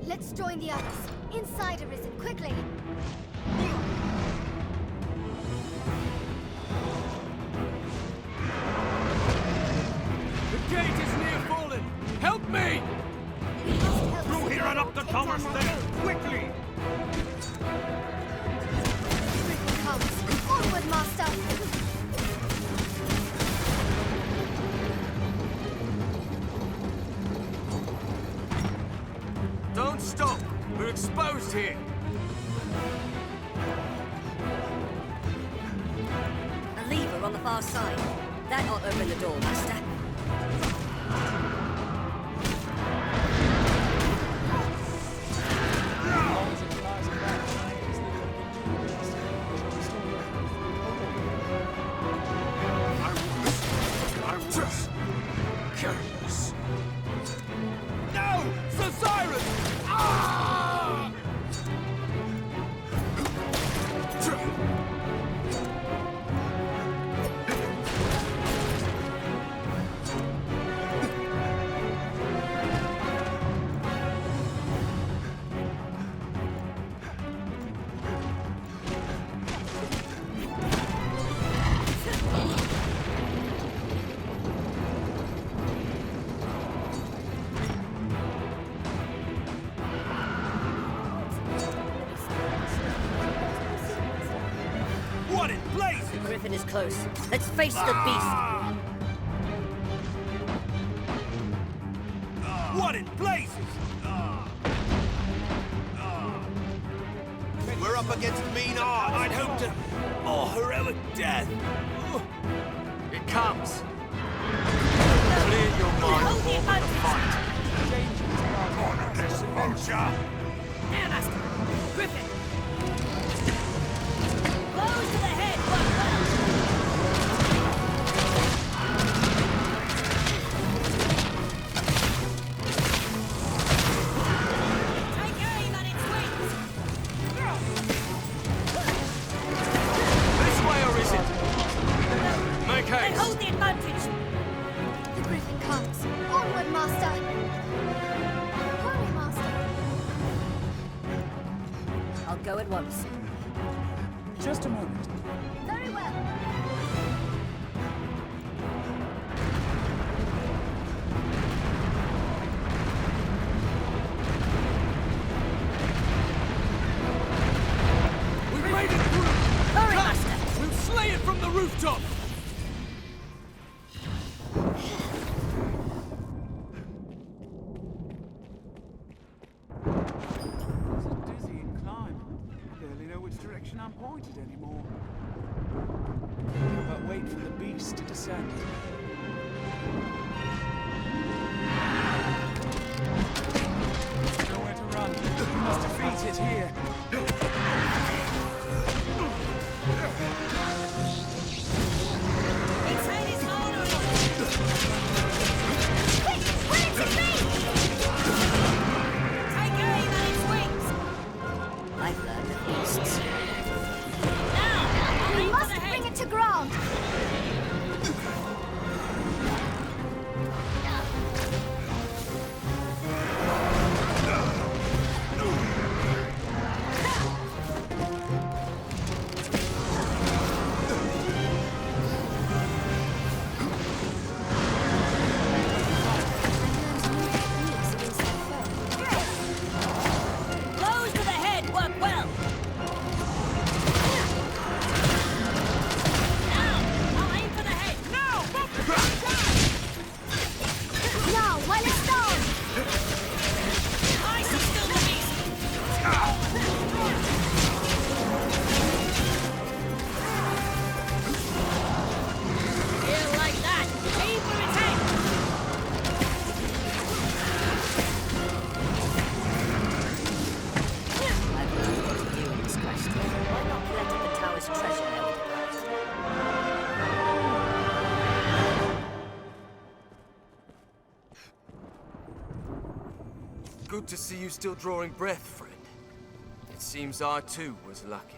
Let's join the others. Inside, Arisen, quickly!
The gate is near fallen. Help me!
Through here and up the tower stairs,
quickly!
Griffin comes. Onward, Master!
Don't stop. We're exposed here.
A lever on the far side. That ought to open the door, Master.
I was careless.
No! Sir Cyrus! Ah!
What in blazes?
The Griffin is close. Let's face the beast.
What in blazes?
We're up against mean odds.
I'd hoped a more heroic death.
It comes. Clear your mind for the fight.
Honorless vulture!
Now, Master! Griffin! Blows to the head, work well! Take aim on its wings!
This way, or is it? Make
They
haste.
hold the advantage!
The Griffin comes. Onward, Master! Hurry, Master!
I'll go at once.
Just a moment.
Very well.
We've made it through.
Hurry,
Come.
Master!
We'll slay it from the rooftop.
It's a dizzying climb. I barely know which direction I'm pointed anymore. But wait wait for the beast to descend. Nowhere to run. We must defeat it here.
Its head is honored! Quick! Where is it be? Take aim at its wings! I've learned the beasts. Now! We must bring it to ground! Blows to the head work well! Now! I'll aim for the head! Now! Now, while it's down! I see still the beast! Here like that! Aim for its head! I've learned what to do in this quest. Why not collect the tower's treasure now?
Good to see you still drawing breath, friend. It seems I too was lucky.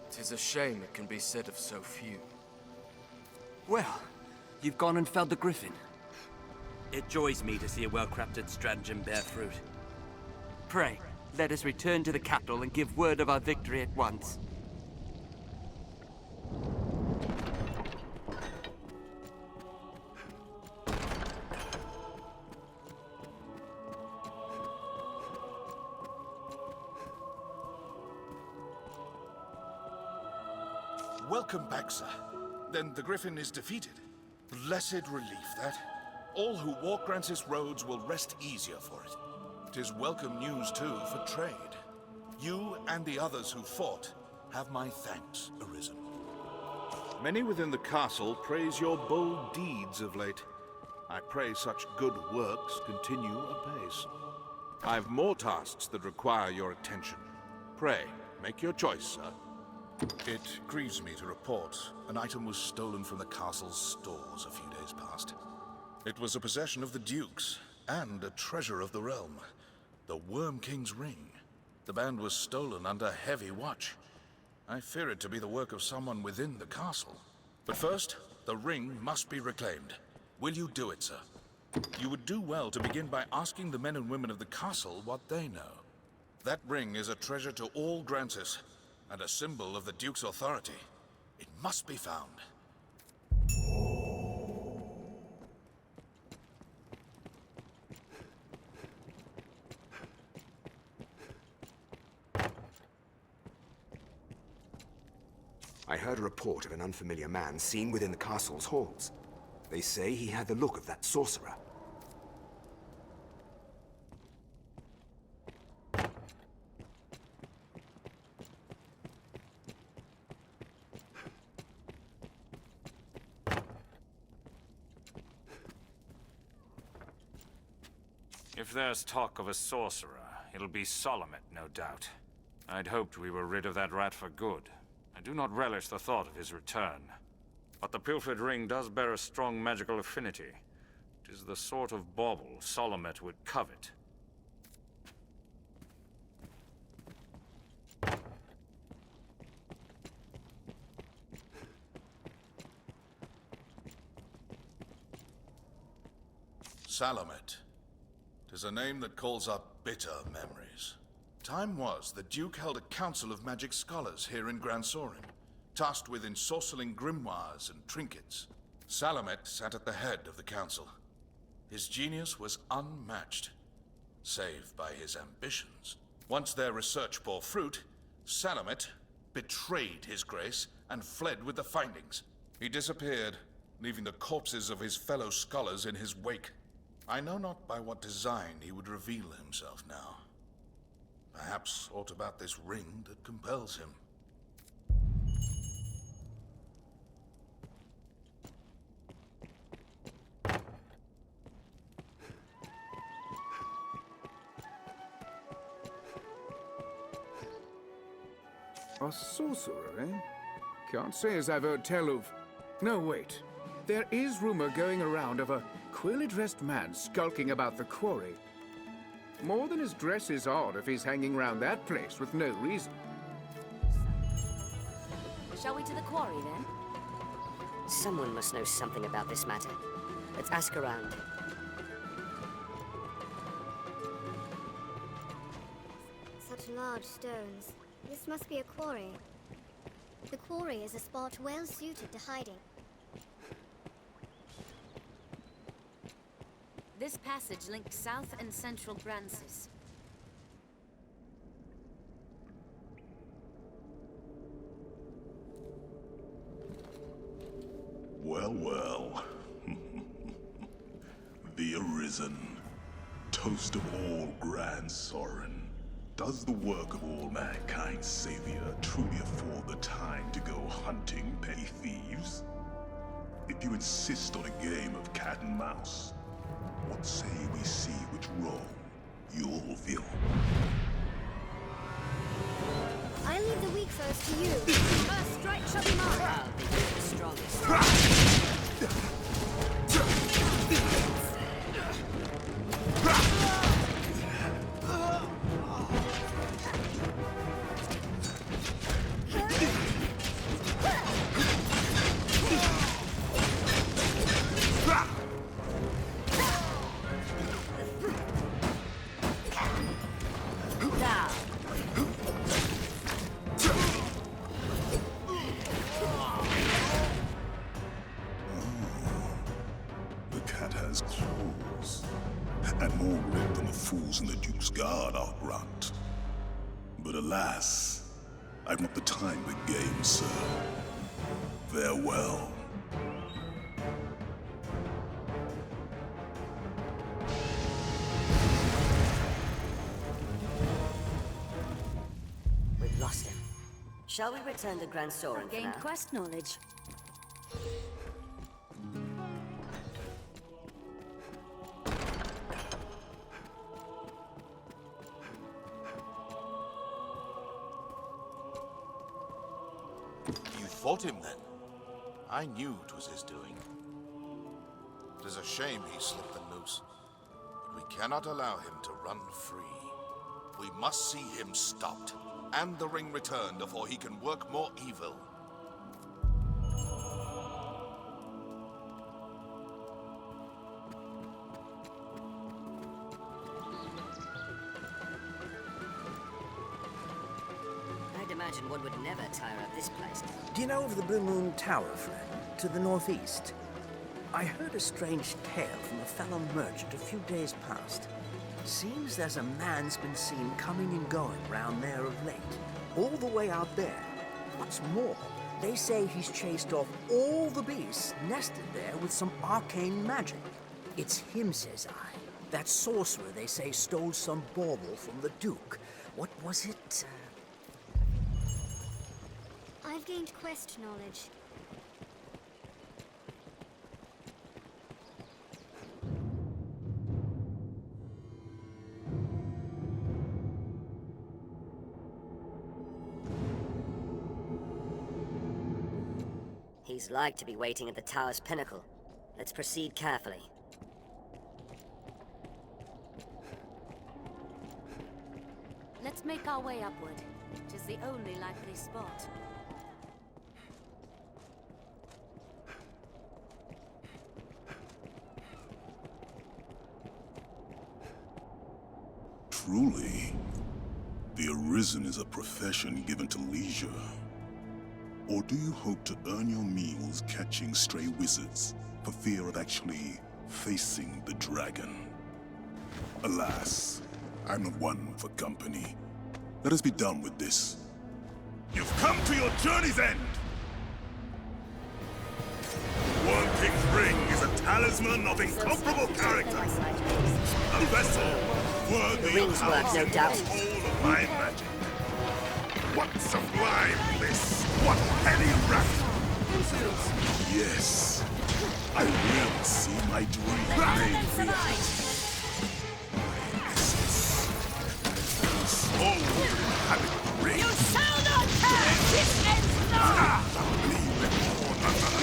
'Tis a shame it can be said of so few.
Well, you've gone and felled the griffin.
It joys me to see a well-crafted stratagem bear fruit.
Pray, let us return to the capital and give word of our victory at once.
Welcome back, sir. Then the Griffin is defeated. Blessed relief, that. All who walk Grancis roads will rest easier for it. 'Tis welcome news, too, for trade. You and the others who fought have my thanks, Arisen. Many within the castle praise your bold deeds of late. I pray such good works continue apace. I've more tasks that require your attention. Pray, make your choice, sir. It grieves me to report an item was stolen from the castle's stores a few days past. It was a possession of the Duke's and a treasure of the realm, the Worm King's ring. The band was stolen under heavy watch. I fear it to be the work of someone within the castle. But first, the ring must be reclaimed. Will you do it, sir? You would do well to begin by asking the men and women of the castle what they know. That ring is a treasure to all Grancis, and a symbol of the Duke's authority. It must be found.
I heard a report of an unfamiliar man seen within the castle's halls. They say he had the look of that sorcerer.
If there's talk of a sorcerer, it'll be Solomet, no doubt. I'd hoped we were rid of that rat for good. I do not relish the thought of his return. But the pilfered ring does bear a strong magical affinity. It is the sort of bauble Solomet would covet.
Salomet. 'Tis a name that calls up bitter memories. Time was the Duke held a council of magic scholars here in Gran Soren, tasked with ensorceling grimoires and trinkets. Salomet sat at the head of the council. His genius was unmatched, save by his ambitions. Once their research bore fruit, Salomet betrayed his grace and fled with the findings. He disappeared, leaving the corpses of his fellow scholars in his wake. I know not by what design he would reveal himself now. Perhaps aught about this ring that compels him.
A sorcerer, eh? Can't say as I've heard tell of... No, wait. There is rumor going around of a queerly dressed man skulking about the quarry. More than his dress is odd if he's hanging around that place with no reason.
Shall we to the quarry, then? Someone must know something about this matter. Let's ask around.
Such large stones. This must be a quarry. The quarry is a spot well suited to hiding.
This passage links south and central Grancis.
Well, well. The Arisen, toast of all grand Sorin. Does the work of all mankind's savior truly afford the time to go hunting petty thieves? If you insist on a game of cat and mouse, what say we see which role you'll fill?
I leave the weak foes to you.
First strike shall be mine. I'll be the strongest.
In the Duke's Guard, I'll grant. But alas, I've not the time for games, sir. Farewell.
We've lost him. Shall we return to Grand Sorin for
Gained
now?
quest knowledge.
Fought him then? I knew it was his doing. It is a shame he slipped the noose, but we cannot allow him to run free. We must see him stopped, and the ring returned before he can work more evil.
I'd imagine one would never tire of this place.
Do you know of the Blue Moon Tower, friend? To the northeast? I heard a strange tale from a fellow merchant a few days past. Seems there's a man's been seen coming and going round there of late. All the way out there. What's more, they say he's chased off all the beasts nested there with some arcane magic. It's him, says I. That sorcerer, they say, stole some bauble from the Duke. What was it?
I've gained quest knowledge.
He's like to be waiting at the tower's pinnacle. Let's proceed carefully.
Let's make our way upward. It is the only likely spot.
Truly, the Arisen is a profession given to leisure. Or do you hope to earn your meals catching stray wizards for fear of actually facing the dragon? Alas, I'm not one for company. Let us be done with this. You've come to your journey's end! One King's Ring is a talisman of incomparable character. A vessel worthy of
work, no doubt.
all of my magic. What sublime bliss! What heady rapture! Yes, I will see my dream made reality. My essence, soul inhabit the ring.
You shall not pass!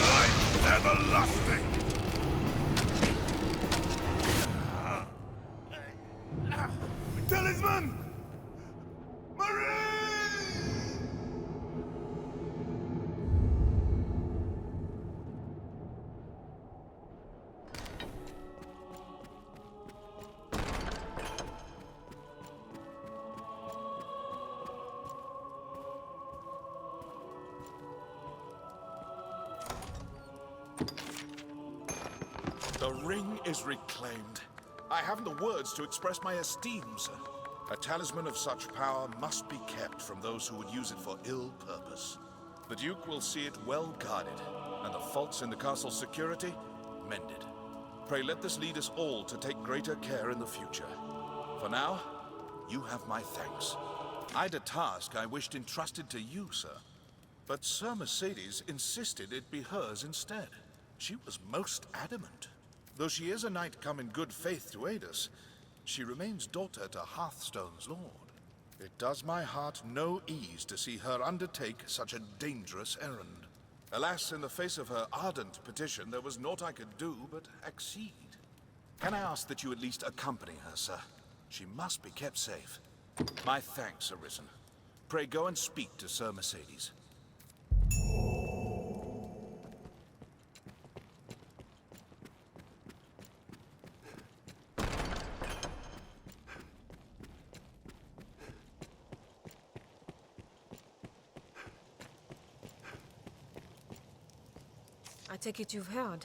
Life everlasting! Talisman!
The ring is reclaimed. I haven't the words to express my esteem, sir. A talisman of such power must be kept from those who would use it for ill purpose. The Duke will see it well guarded, and the faults in the castle's security mended. Pray let this lead us all to take greater care in the future. For now, you have my thanks. I'd a task I wished entrusted to you, sir. But Sir Mercedes insisted it be hers instead. She was most adamant. Though she is a knight come in good faith to aid us, she remains daughter to Hearthstone's lord. It does my heart no ease to see her undertake such a dangerous errand. Alas, in the face of her ardent petition, there was naught I could do but accede. Can I ask that you at least accompany her, sir? She must be kept safe. My thanks, Arisen. Pray go and speak to Sir Mercedes.
I take it you've heard.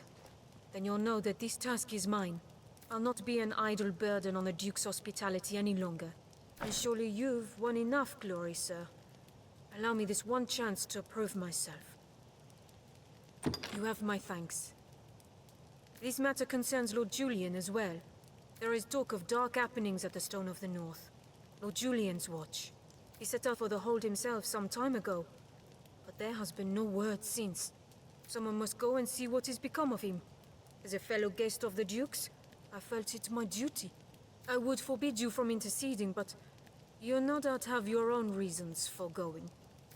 Then you'll know that this task is mine. I'll not be an idle burden on the Duke's hospitality any longer. And surely you've won enough glory, sir. Allow me this one chance to prove myself. You have my thanks. This matter concerns Lord Julian as well. There is talk of dark happenings at the Stone of the North. Lord Julian's watch. He set out for the hold himself some time ago. But there has been no word since. Someone must go and see what has become of him. As a fellow guest of the Duke's, I felt it my duty. I would forbid you from interceding, but you no doubt have your own reasons for going.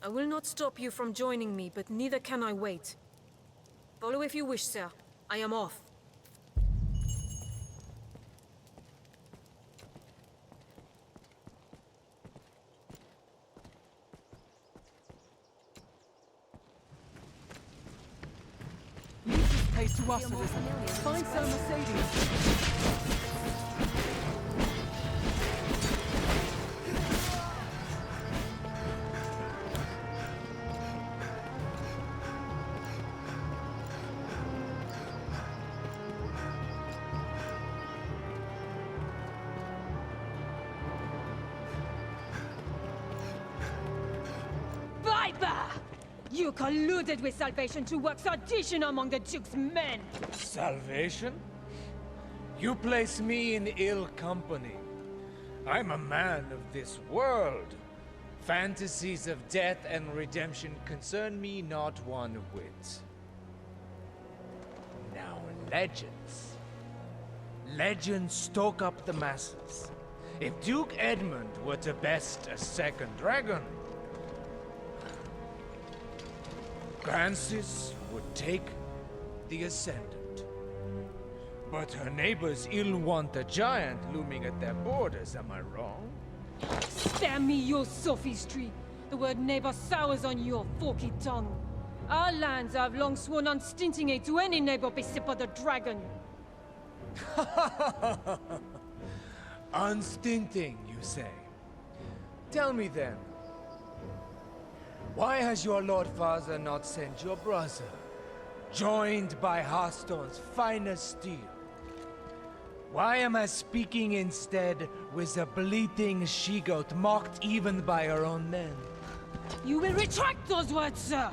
I will not stop you from joining me, but neither can I wait. Follow if you wish, sir. I am off.
Pays to us, find Sir Mercedes.
Viper! You colluded with Salvation to work sedition among the Duke's men!
Salvation? You place me in ill company. I'm a man of this world. Fantasies of death and redemption concern me not one whit. Now, legends. Legends stoke up the masses. If Duke Edmund were to best a second dragon, Francis would take the Ascendant. But her neighbors ill want a giant looming at their borders, am I wrong?
Spare me your sophistry! The word neighbor sours on your forky tongue. Our lands have long sworn unstinting aid to any neighbor beset by the dragon.
Unstinting, you say? Tell me then, why has your Lord Father not sent your brother, joined by Hearthstone's finest steel? Why am I speaking instead with a bleating she-goat mocked even by her own men?
You will retract those words, sir!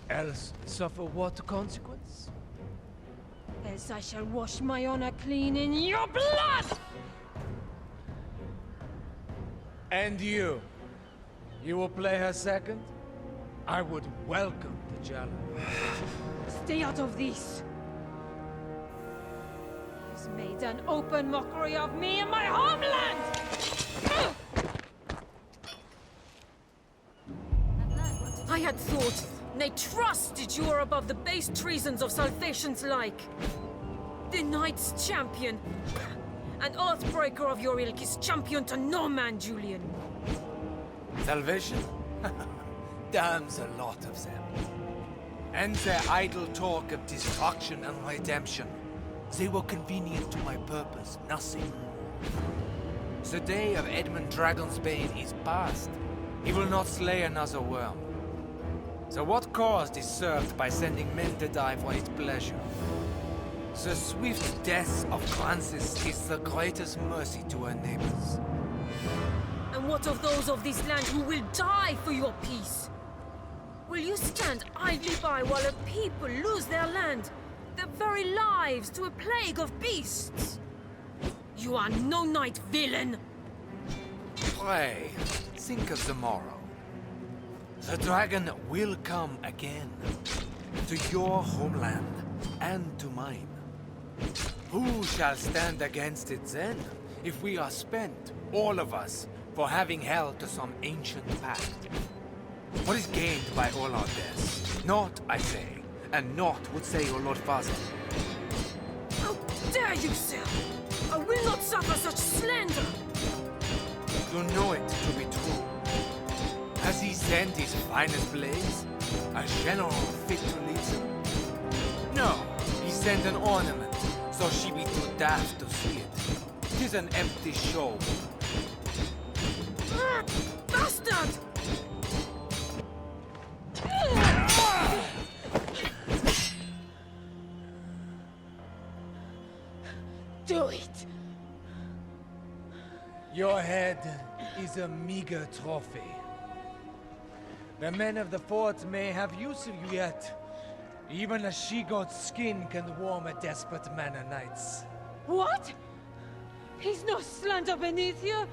Else suffer what consequence?
Else I shall wash my honor clean in your blood!
And you? You will play her second? I would welcome the challenge.
Stay out of this! He's made an open mockery of me and my homeland! I had thought Nay, trusted you are above the base treasons of Salvation's like. The Knight's champion. An Earthbreaker of your ilk is champion to no man, Julian.
Salvation? Damns a lot of them. And their idle talk of destruction and redemption. They were convenient to my purpose, nothing more. The day of Edmund Dragonsbane is past. He will not slay another worm. So what cause is served by sending men to die for his pleasure? The swift death of Francis is the greatest mercy to her neighbors.
And what of those of this land who will die for your peace? Will you stand idly by while a people lose their land, their very lives to a plague of beasts? You are no knight, villain!
Pray, think of the morrow. The dragon will come again, to your homeland and to mine. Who shall stand against it then, if we are spent, all of us, for having held to some ancient pact? What is gained by all our deaths? Naught, I say, and naught would say your Lord Father.
How dare you, sir! I will not suffer such slander!
You know it to be true. Has he sent his finest blades? A general fit to lead them? No, he sent an ornament, so she be too daft to see it. 'Tis an empty show.
Bastard!
Do it! Your head is a meager trophy. The men of the fort may have use of you yet. Even a she-goat's skin can warm a desperate man o' nights.
What? He's no slander beneath you?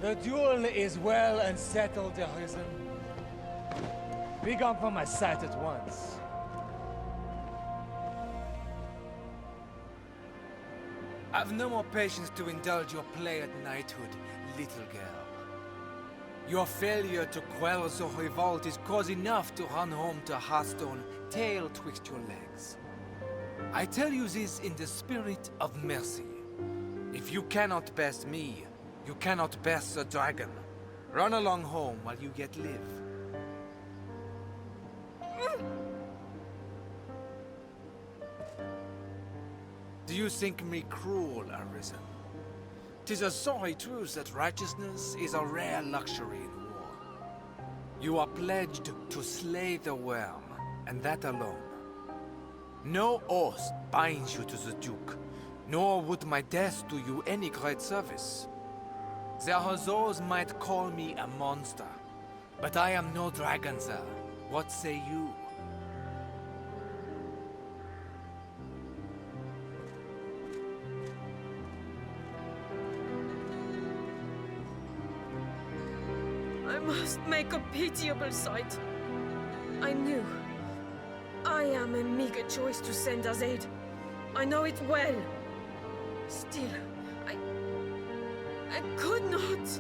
The duel is well and settled, Arisen. Be gone from my sight at once. I've no more patience to indulge your play at knighthood, little girl. Your failure to quell the revolt is cause enough to run home to Hearthstone, tail twixt your legs. I tell you this in the spirit of mercy. If you cannot best me, you cannot best the dragon. Run along home while you yet live. Do you think me cruel, Arisen? 'Tis a sorry truth that righteousness is a rare luxury in war. You are pledged to slay the worm, and that alone. No oath binds you to the Duke, nor would my death do you any great service. There are those might call me a monster, but I am no dragon, sir. What say you?
I must make a pitiable sight. I knew. I am a meager choice to send as aid. I know it well. Still, I could not.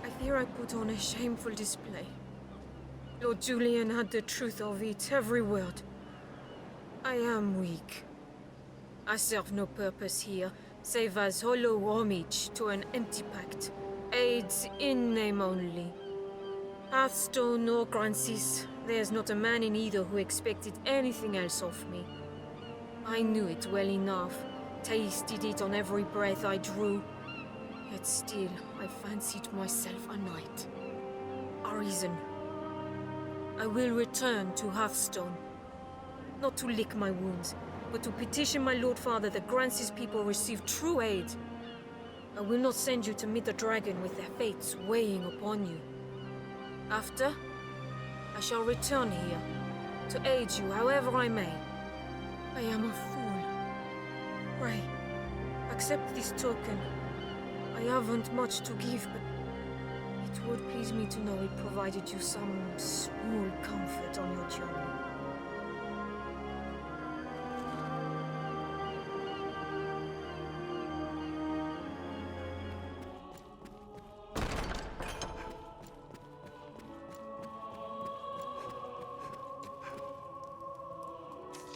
I fear I put on a shameful display. Lord Julian had the truth of it, every word. I am weak. I serve no purpose here, save as hollow homage to an empty pact. Aids in name only. Hearthstone or Grancis, there's not a man in either who expected anything else of me. I knew it well enough, tasted it on every breath I drew. Yet still, I fancied myself a knight. Arisen. I will return to Hearthstone. Not to lick my wounds, but to petition my Lord Father that Grancis people receive true aid. I will not send you to meet the dragon with their fates weighing upon you. After, I shall return here, to aid you however I may. I am a fool. Pray, accept this token. I haven't much to give, but it would please me to know it provided you some small comfort on your journey.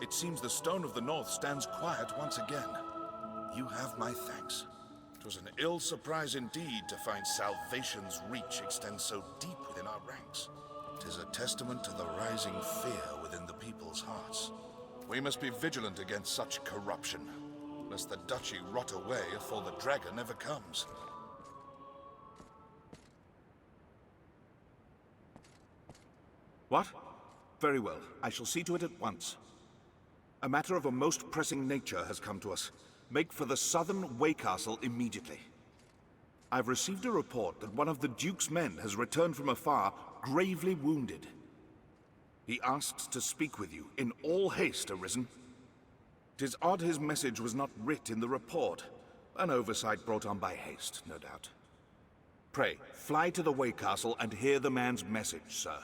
It seems the Stone of the North stands quiet once again. You have my thanks. 'Twas an ill surprise indeed to find salvation's reach extend so deep within our ranks. 'Tis a testament to the rising fear within the people's hearts. We must be vigilant against such corruption, lest the duchy rot away afore the dragon ever comes. What? Very well. I shall see to it at once. A matter of a most pressing nature has come to us. Make for the southern Way Castle immediately. I've received a report that one of the Duke's men has returned from afar, gravely wounded. He asks to speak with you, in all haste, Arisen. 'Tis odd his message was not writ in the report. An oversight brought on by haste, no doubt. Pray, fly to the Way Castle and hear the man's message, sir.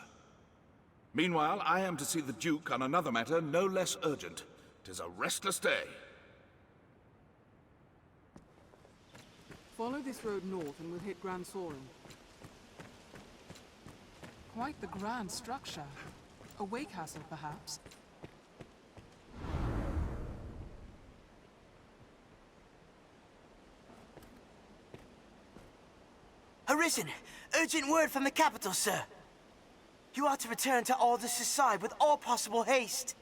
Meanwhile, I am to see the Duke on another matter no less urgent. 'Tis a restless day.
Follow this road north and we'll hit Grand Soren. Quite the grand structure. A way castle, perhaps.
Arisen! Urgent word from the capital, sir. You are to return to Aldous' side with all possible haste.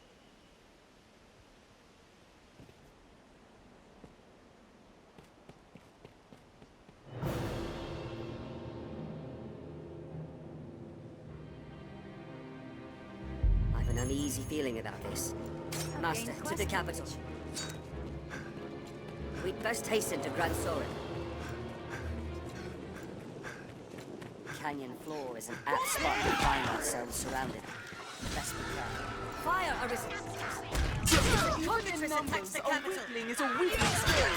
I've an uneasy feeling about this. Master, to the capital. We'd best hasten to Grand Soren. Canyon floor is an apt spot to find ourselves surrounded. Best be careful. Fire, Arisen!
Even numbers, a weakling is a weakling still.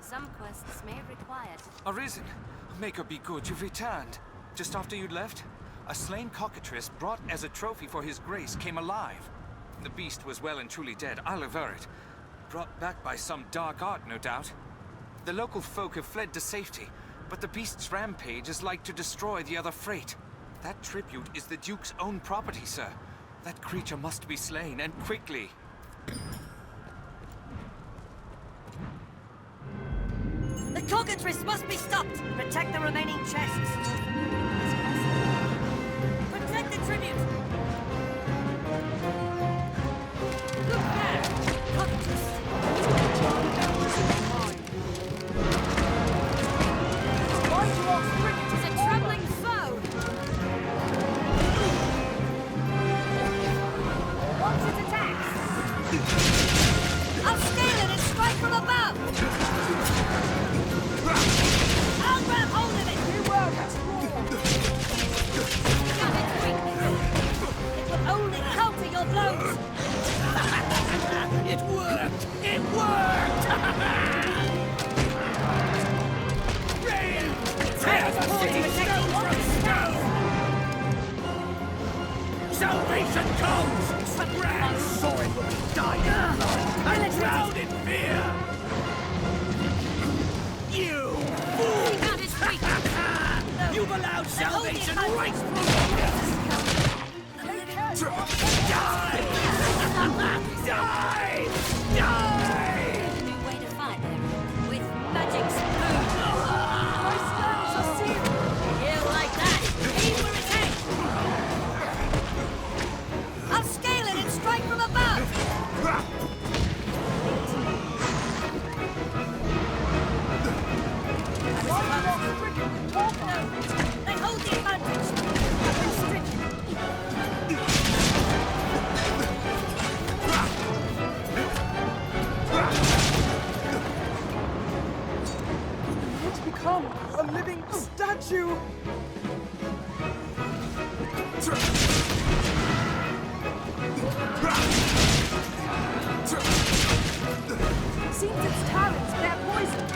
Some quests may require...
Arisen, Maker be good, you've returned. Just after you'd left, a slain cockatrice brought as a trophy for his grace came alive. The beast was well and truly dead, I'll aver it. Brought back by some dark art, no doubt. The local folk have fled to safety, but the beast's rampage is like to destroy the other freight. That tribute is the Duke's own property, sir. That creature must be slain, and quickly.
The cockatrice must be stopped! Protect the remaining chests! Protect the tribute! Look there! Cockatrice!
It's a troubling foe! Watch its attacks!
I'll scale it and strike from above! I'll grab hold of it!
Damn its weakness!
It will only counter your blows!
It worked! It worked! Rain! Tear the city stone from stone! Salvation comes! The grand sword will be dying and drowned in fear! You fool! You've allowed salvation right through Die! Die! Die!
New way to fight there.
With magic spoon! My spells are sealed! You like that? Aim for its head! I'll scale it and strike from above! They hold the advantage!
It's become a living statue! Seems its talons bear poison.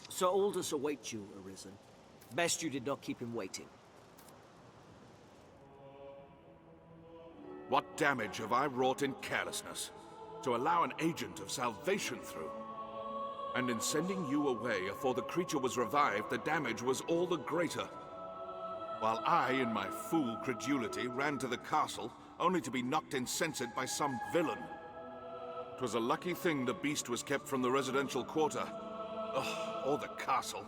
Sir Aldous awaits you, Arisen.
Best you did not keep him waiting.
What damage have I wrought in carelessness to allow an agent of salvation through? And in sending you away afore the creature was revived, the damage was all the greater. While I, in my fool credulity, ran to the castle, only to be knocked insensate by some villain. 'Twas a lucky thing the beast was kept from the residential quarter. Ugh, or the castle.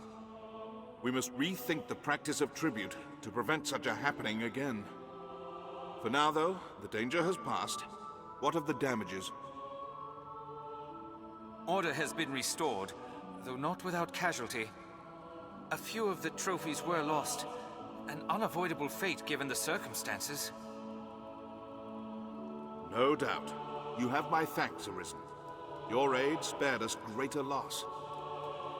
We must rethink the practice of tribute to prevent such a happening again. For now, though, the danger has passed. What of the damages?
Order has been restored, though not without casualty. A few of the trophies were lost. An unavoidable fate given the circumstances.
No doubt. You have my thanks, Arisen. Your aid spared us greater loss.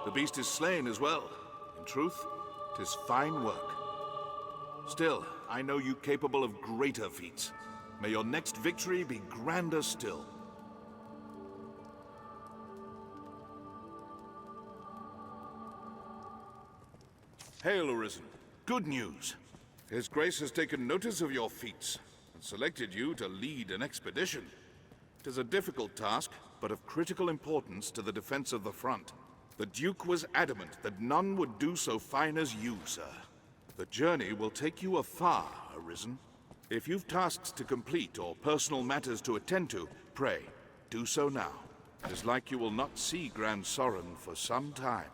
The beast is slain as well. In truth, 'tis fine work. Still, I know you capable of greater feats. May your next victory be grander still. Hail, Arisen. Good news. His Grace has taken notice of your feats and selected you to lead an expedition. It is a difficult task, but of critical importance to the defense of the front. The Duke was adamant that none would do so fine as you, sir. The journey will take you afar, Arisen. If you've tasks to complete or personal matters to attend to, pray, do so now. It is like you will not see Grand Sorin for some time.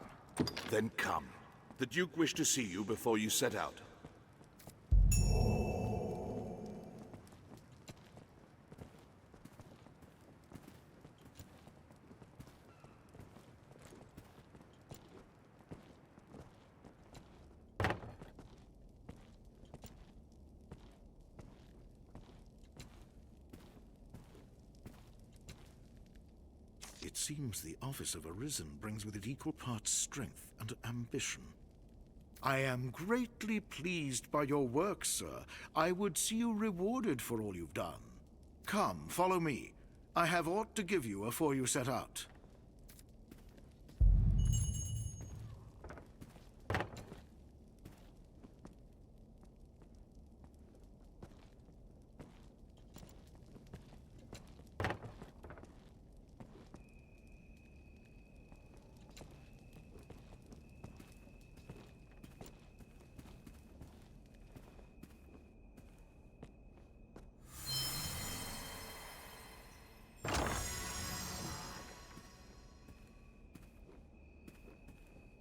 Then come. The Duke wished to see you before you set out.
It seems the office of Arisen brings with it equal parts strength and ambition. I am greatly pleased by your work, sir. I would see you rewarded for all you've done. Come, follow me. I have aught to give you afore you set out.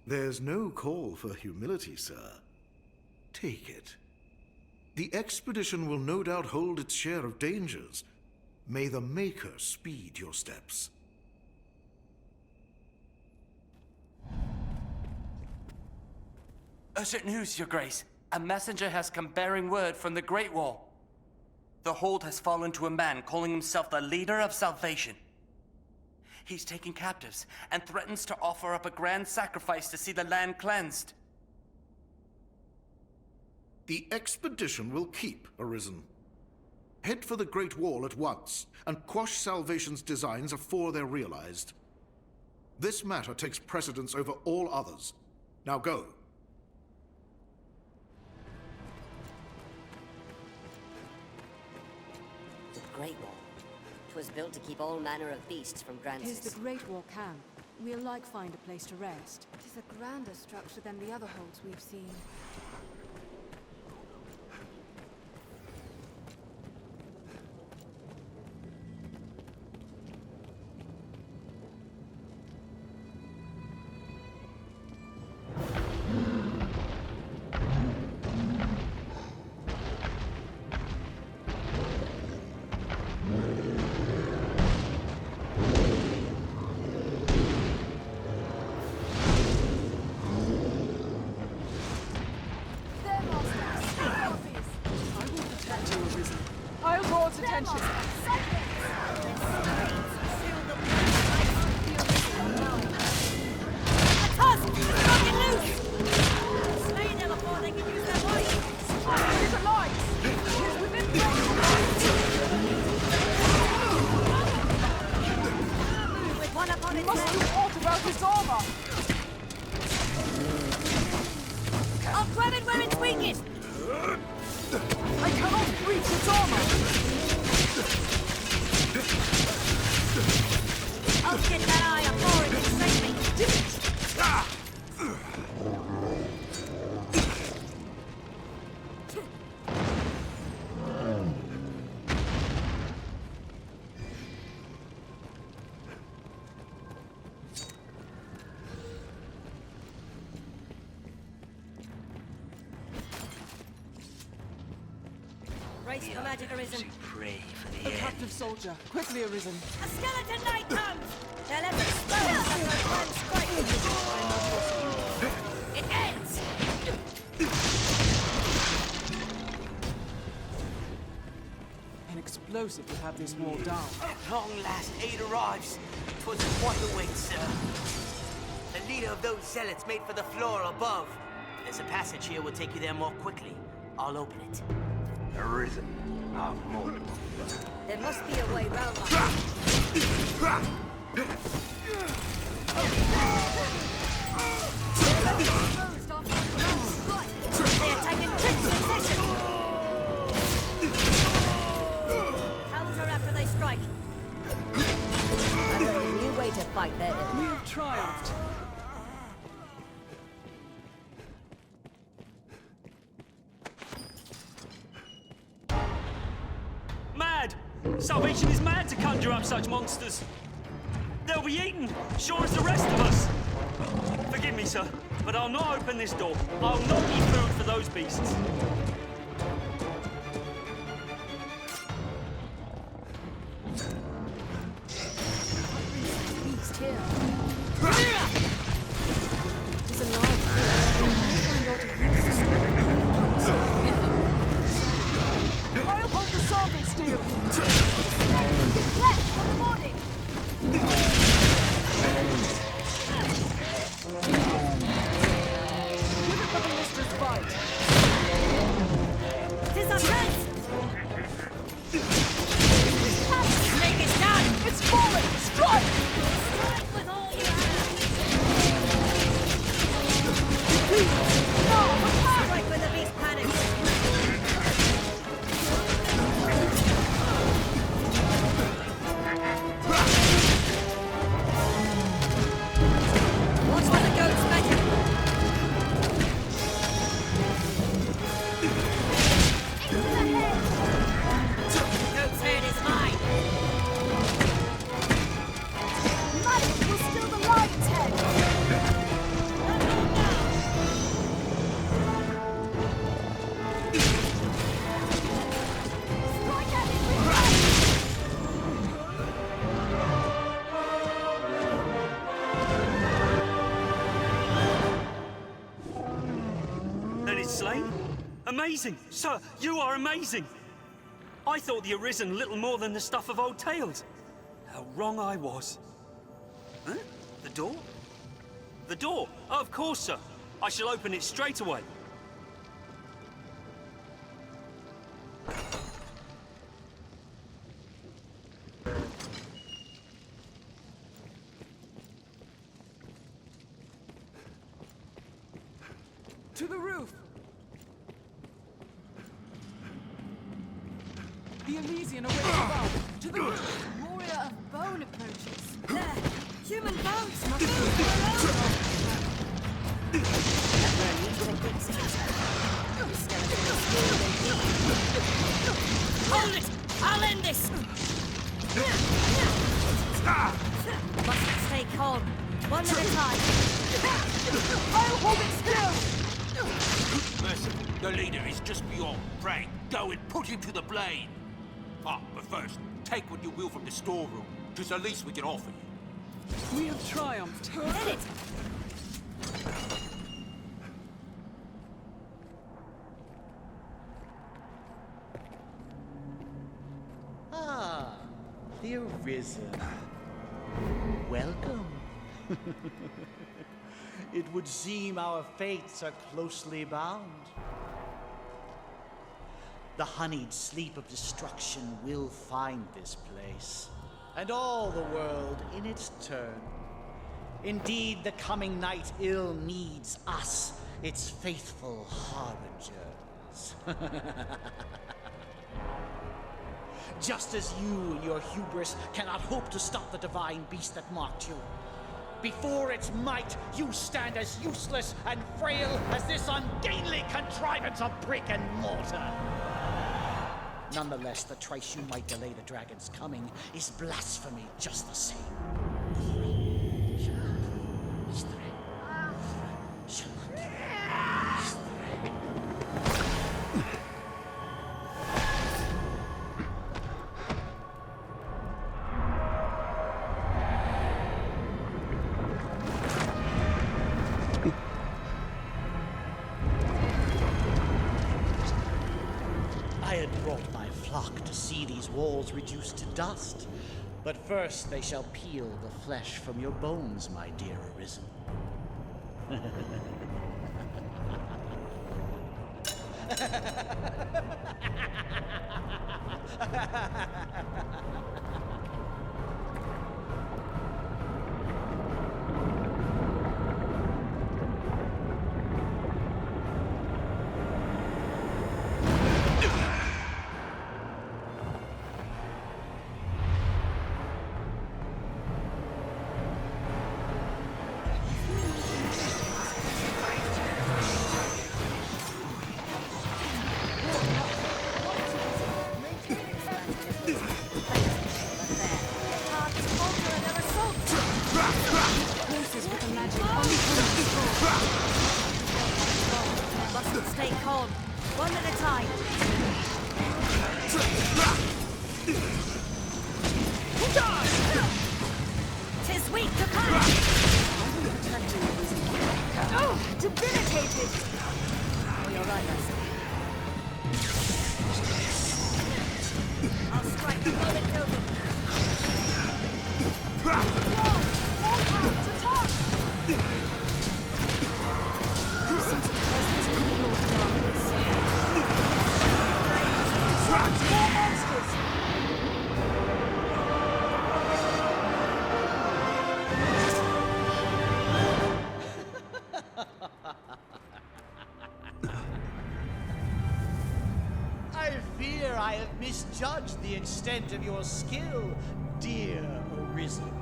There's no call for humility, sir. Take it. The expedition will no doubt hold its share of dangers. May the Maker speed your steps.
Urgent news, Your Grace. A messenger has come bearing word from the Great Wall. The hold has fallen to a man calling himself the leader of salvation. He's taken captives and threatens to offer up a grand sacrifice to see the land cleansed.
The expedition will keep, Arisen. Head for the Great Wall at once, and quash Salvation's designs afore they're realized. This matter takes precedence over all others. Now go.
The Great Wall. 'Twas built to keep all manner of beasts from
Here's
Grancis.
the Great Wall camp. We'll like find a place to rest. It is a grander structure than the other holds we've seen.
I'll grab it where it's weakest!
I cannot breach its armor!
I'll get that eye before it can save me! Brace for magic arisen.
Pray for
A captive soldier, quickly arisen.
A skeleton knight comes! They'll have exposed after one strike. It ends!
An explosive to have this wall down.
At long last, aid arrives. 'Twas what the wait, sir. The leader of those zealots made for the floor above. There's a passage here will take you there more quickly. I'll open it.
Arisen. Our mundo.
There must be a way round that. They're taking quick succession! Counter after they strike. I've got a new way to fight their ill.
We have triumphed.
Mad! Salvation is mad to conjure up such monsters. They'll be eaten, sure as the rest of us. Forgive me, sir, but I'll not open this door. I'll not eat food for those beasts.
Beast here. He's
I'll hold the serving steel!
Left for the morning!
Give it the ballista's bite!
Tis our chance! Snake is done!
It's falling! Strike!
Strike with all you have!
No!
Strike when the beast panics! Watch for the goat's magic! Into the head! Goat's head is mine!
Magic will steal the lion's head! Strike at it with
Then it's slain? Amazing! Sir, you are amazing! I thought the Arisen little more than the stuff of old tales. How wrong I was. Huh? The door? The door? Oh, of course, sir. I shall open it straight away.
to the roof! The Elysian awaits above! To the roof!
Warrior of bone approaches.
There! Human bones must Hold it! I'll end this! Must stay calm. One at a time.
I'll hold it still!
Listen, the leader is just beyond. Pray, go and put him to the blade. Ah, but first, take what you will from the storeroom. 'Tis the least we can offer you.
We have triumphed.
Let it!
Ah, the Arisen. Welcome. It would seem our fates are closely bound. The honeyed sleep of destruction will find this place, and all the world in its turn. Indeed, the coming night ill needs us, its faithful harbingers. Just as you and your hubris cannot hope to stop the divine beast that mocked you. Before its might, you stand as useless and frail as this ungainly contrivance of brick and mortar. Nonetheless, the trice you might delay the dragon's coming is blasphemy just the same. Walls reduced to dust. But first they shall peel the flesh from your bones, my dear Arisen.
Stay calm. One at a time. Tis weak to punch! Oh, debilitated! Oh, you're right, Master. I'll strike the moment over. All hands, attack! You seem to presence in your darkness. More monsters! I fear I have misjudged the extent of your skill, dear Arisen.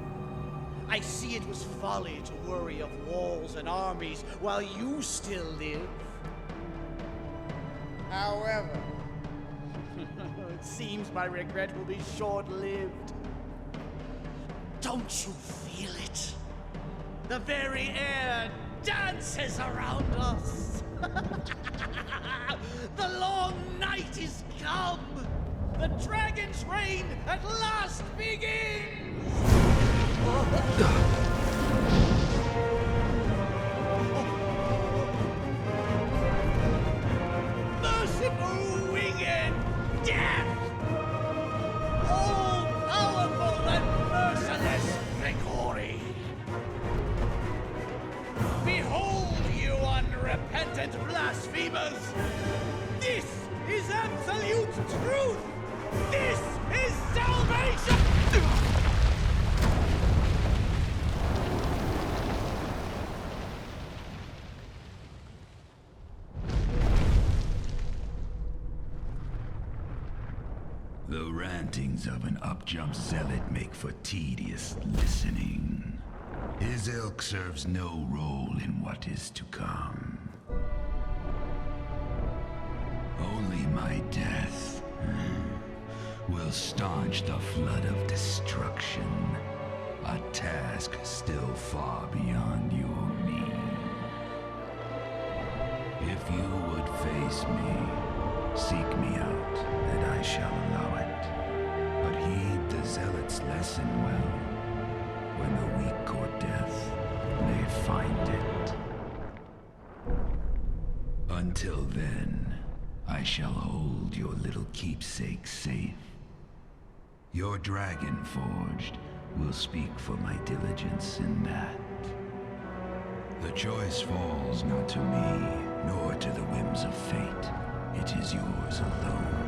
I see it was folly to worry of walls and armies while you still live. However, it seems my regret will be short-lived. Don't you feel it? The very air dances around us. The long night is come. The dragon's reign at last begins. Merciful winged death! All-powerful and merciless Grigori! Behold, you unrepentant blasphemers! This is absolute truth! This is salvation!
The rantings of an up-jump zealot make for tedious listening. His ilk serves no role in what is to come. Only my death will staunch the flood of destruction, a task still far beyond your means. If you would face me, seek me out, and I shall allow it. But heed the zealot's lesson well. When the weak court death, may find it. Until then, I shall hold your little keepsake safe. Your dragon forged will speak for my diligence in that. The choice falls not to me, nor to the whims of fate. It is yours alone.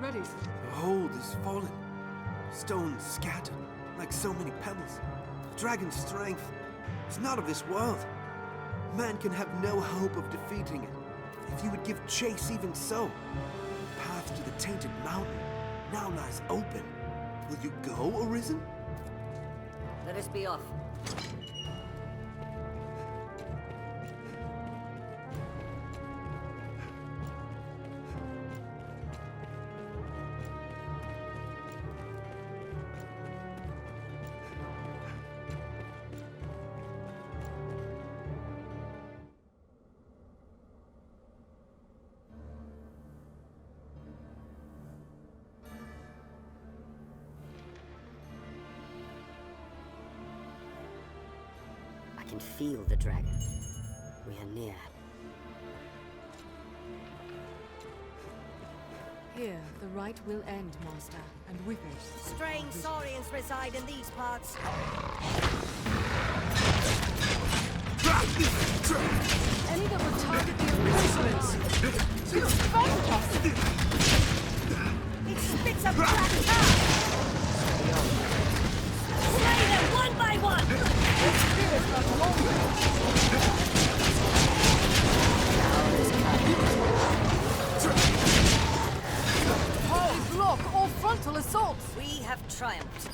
already.
The hold is fallen. Stones scattered, like so many pebbles. Dragon's strength is not of this world. Man can have no hope of defeating it. If you would give chase even so, the path to the tainted mountain now lies open. Will you go, Arisen?
Let us be off. I can feel the dragon. We are near.
Here, the rite will end, Master, and with it...
Strange saurians reside in these parts.
Any that would target the opponents! It's fantastic!
It spits up black tar! Slay them one by one!
They block all frontal assaults!
We have triumphed.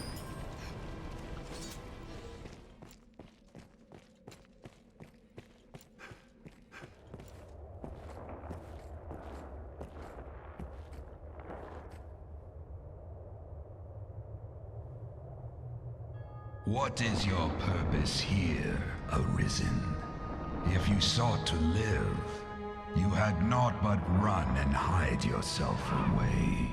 What is your purpose here, Arisen? If you sought to live, you had naught but run and hide yourself away.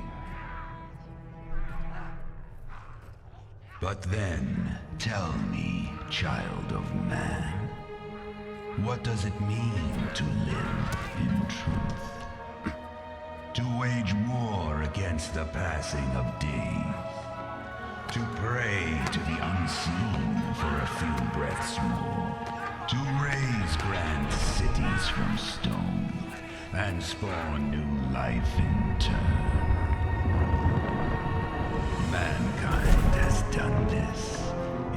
But then, tell me, child of man, what does it mean to live in truth? To wage war against the passing of days? To pray to the unseen for a few breaths more? To raise grand cities from stone and spawn new life in turn? Mankind has done this,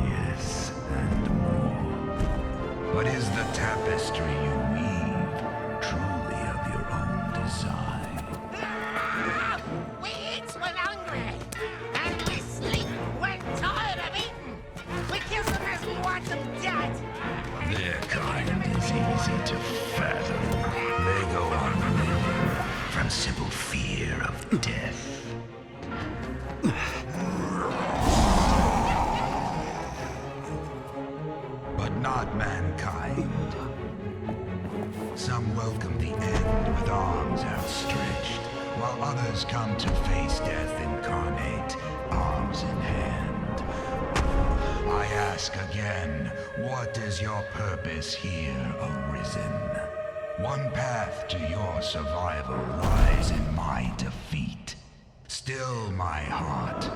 yes, and more. But is the tapestry you weave truly of your own design?
We eat when hungry, and we sleep when tired of eating. We kill them as we want them dead.
Their kind is easy to fathom. They go on living from simple fear of death. But not mankind. Some welcome the end with arms outstretched, while others come to face death incarnate, arms in hand. I ask again, what is your purpose here, Arisen? One path to your survival lies in my defeat. Still my heart,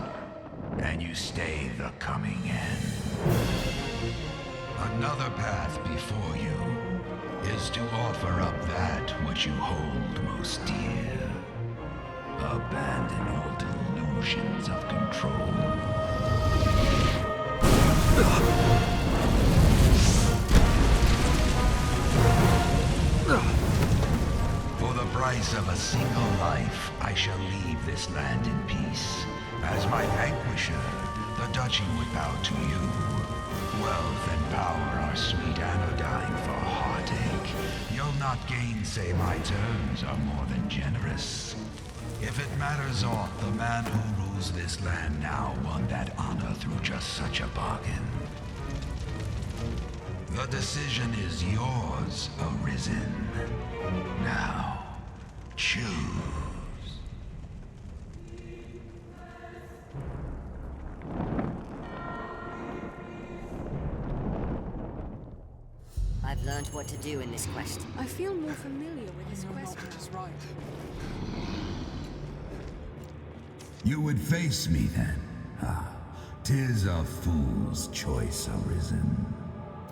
and you stay the coming end. Another path before you is to offer up that which you hold most dear. Abandon all delusions of control. For the price of a single life, I shall leave this land in peace. As my vanquisher, the duchy would bow to you. Wealth and power are sweet anodyne for heartache. You'll not gainsay my terms are more than generous. If it matters aught, the man who rules this land now won that honor through just such a bargain. The decision is yours, Arisen. Now, choose.
I've learned what to do in this quest.
I feel more familiar with this quest.
Right.
You would face me then? Ah, 'tis a fool's choice, Arisen.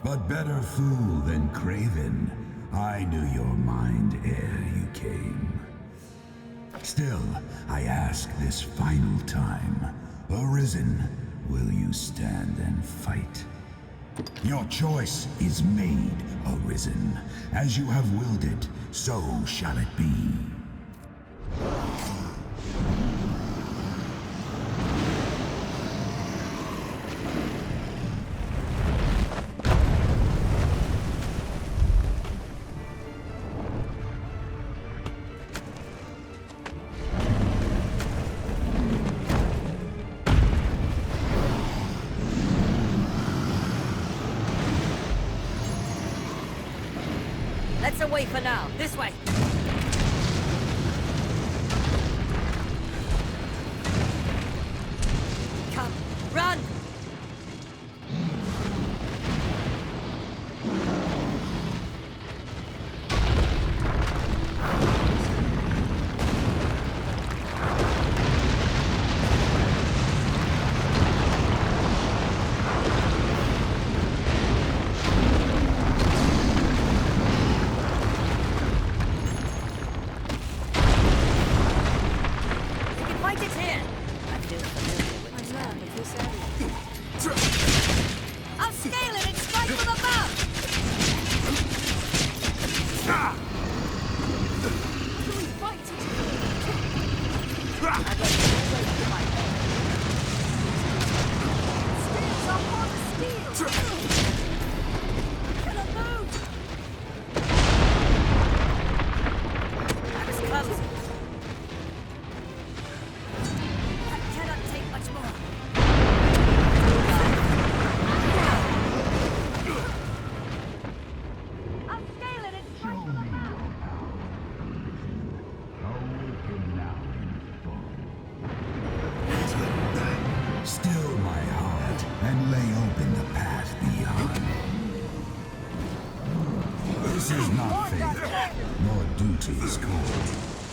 But better fool than craven. I knew your mind ere you came. Still, I ask this final time, Arisen, will you stand and fight? Your choice is made, Arisen. As you have willed it, so shall it be.
Let's away for now. This way. Come, run!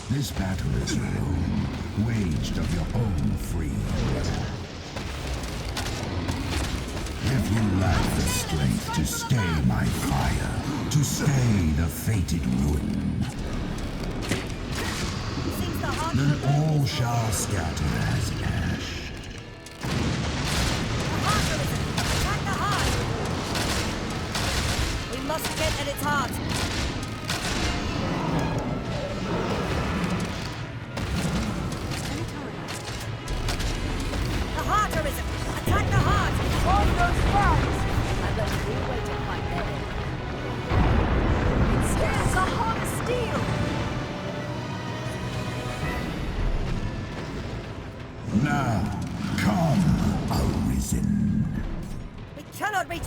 This battle is your own, waged of your own free will. If you lack the strength to stay my fire, to stay the fated ruin, then all shall scatter as ash.
Attack the heart! We must get at its heart.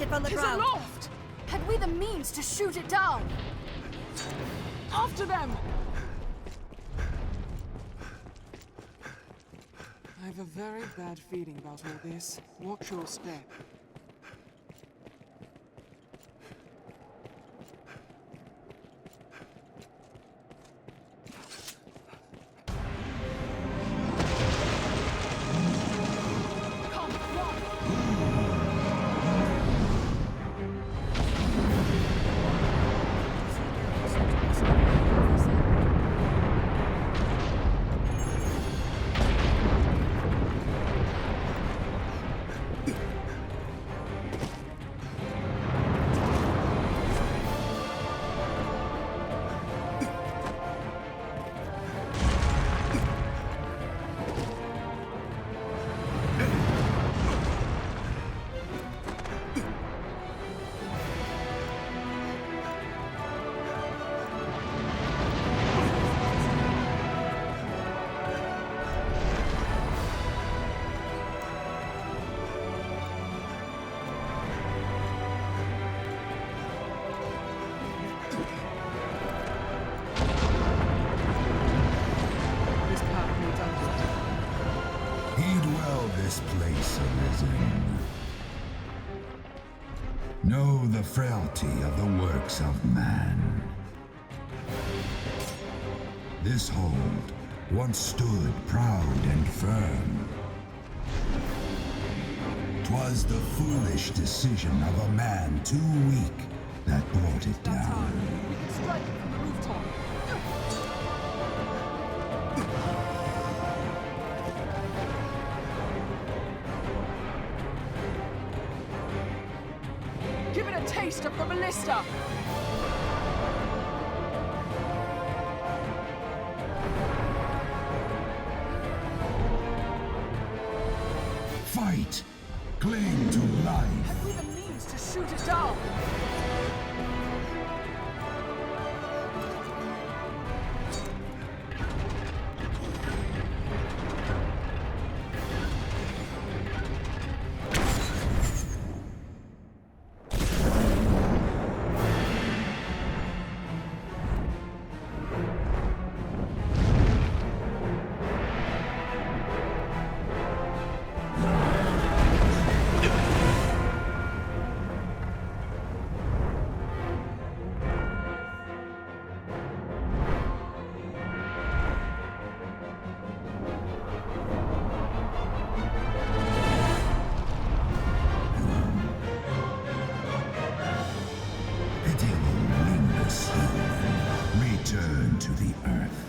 From the ground. Aloft! Had we the means to shoot it down? After them!
I have a very bad feeling about all this. Watch your step.
This place arisen. Know the frailty of the works of man. This hold once stood proud and firm. 'Twas the foolish decision of a man too weak that brought it down.
We can strike it from the rooftop. Give it a taste of the ballista!
Fight! Cling to life!
Have we the means to shoot it down?
Return to the earth.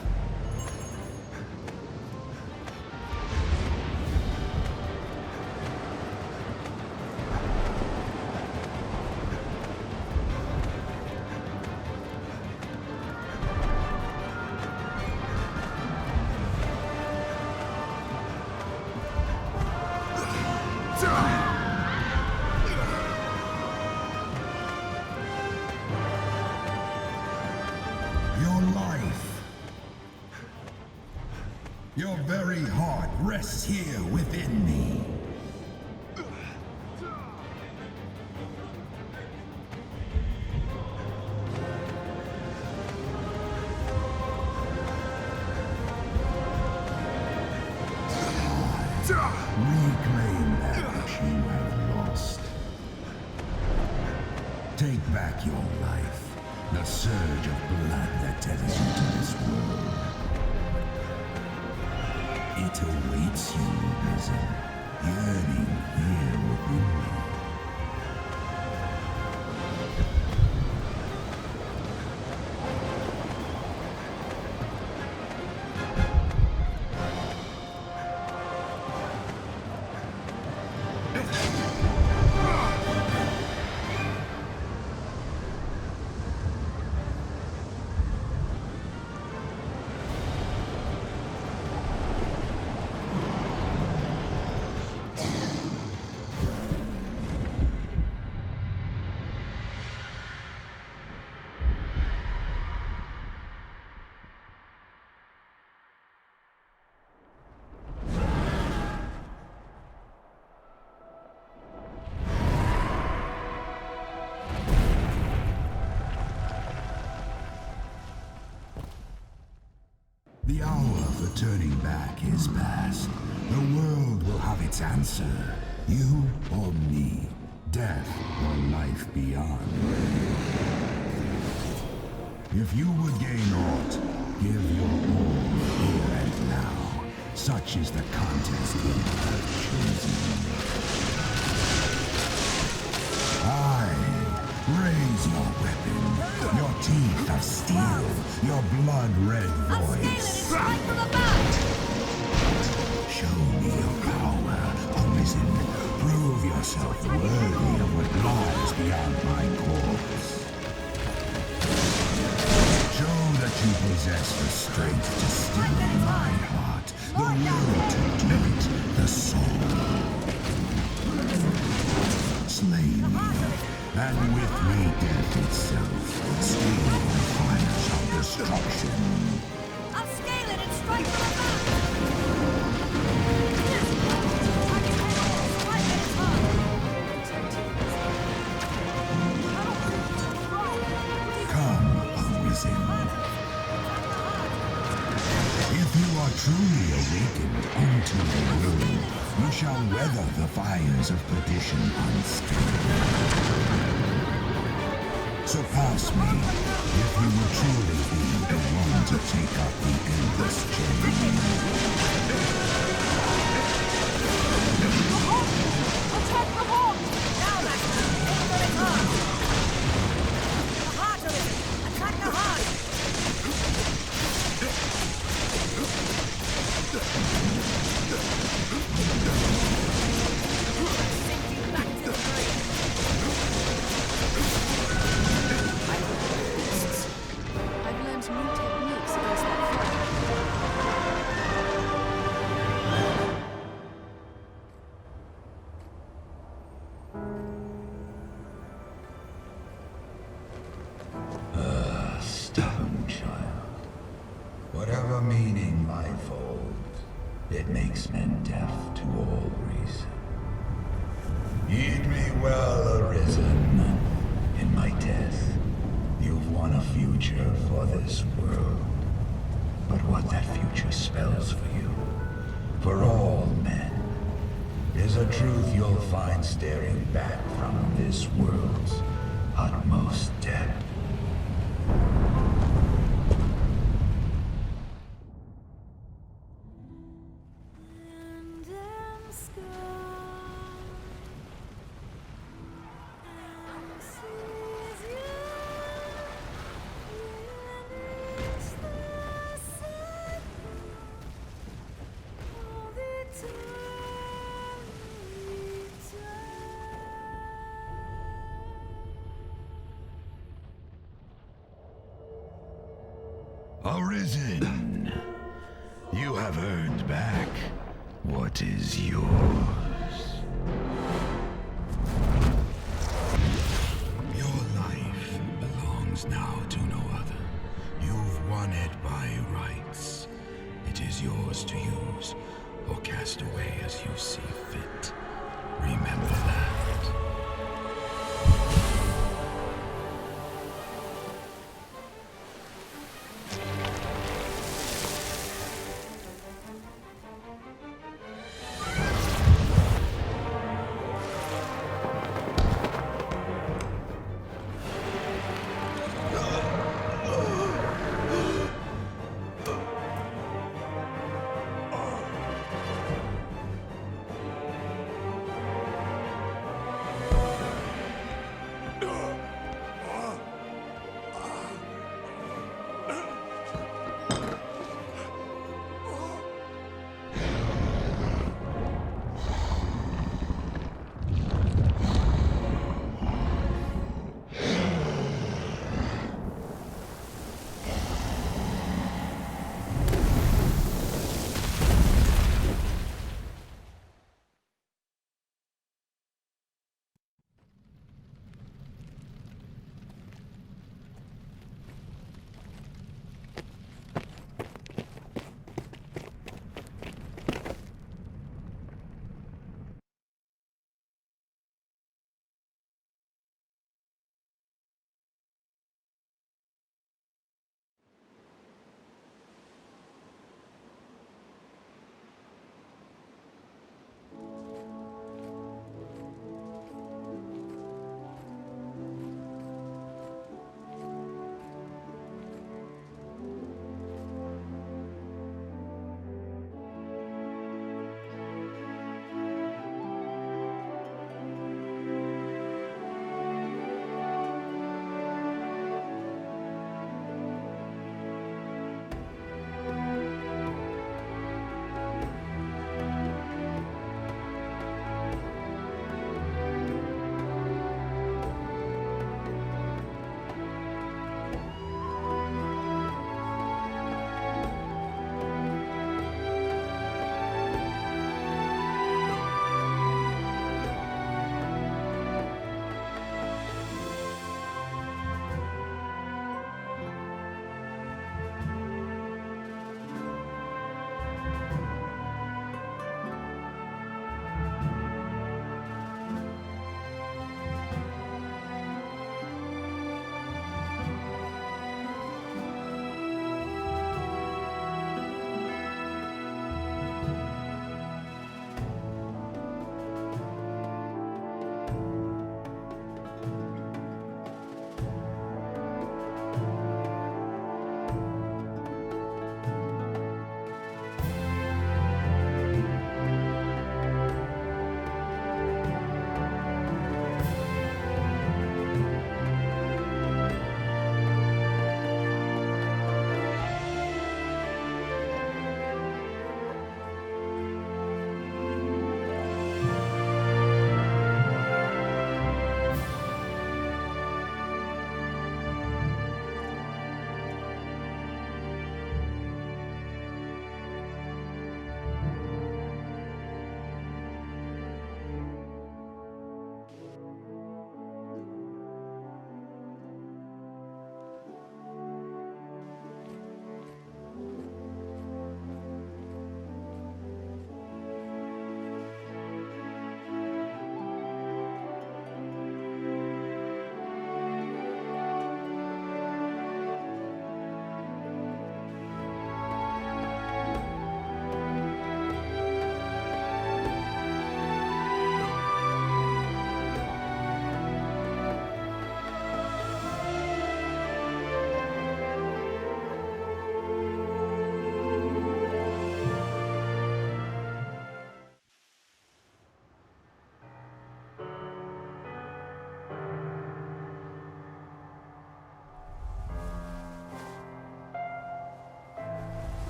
Your very heart rests here within me. Reclaim that which you have lost. Take back your life, the surge of blood that tethers you to this world. It awaits you, risen, yearning here within me. The hour for turning back is past. The world will have its answer. You or me. Death or life beyond. If you would gain aught, give your all here and now. Such is the contest you have chosen. Raise your weapon, your teeth of steel, your blood-red voice. Show me your power, Arisen. Prove yourself worthy of what lies beyond my corpse. Show that you possess the strength to still my heart, the will to do it, the soul. Slay me. And with me death itself, steal the fires of destruction.
I'll scale it and strike from the back!
Come, Arisen. If you are truly awakened unto the will, you shall weather the fires of perdition unscathed. Surpass me, if you will truly be the one to take up the endless journey.
Attack the horn!
Now, Master! Aim for the heart! The heart of it! Attack the heart! Sink you back to the grave!
longer meaning life hold. It makes men deaf to all reason. Heed me well, Arisen. In my death, you've won a future for this world. But what that future spells for you, for all men, is a truth you'll find staring back from this world's utmost depth. Arisen, you have earned back what is yours. Your life belongs now to no other. You've won it by rights. It is yours to use or cast away as you see fit. Remember that.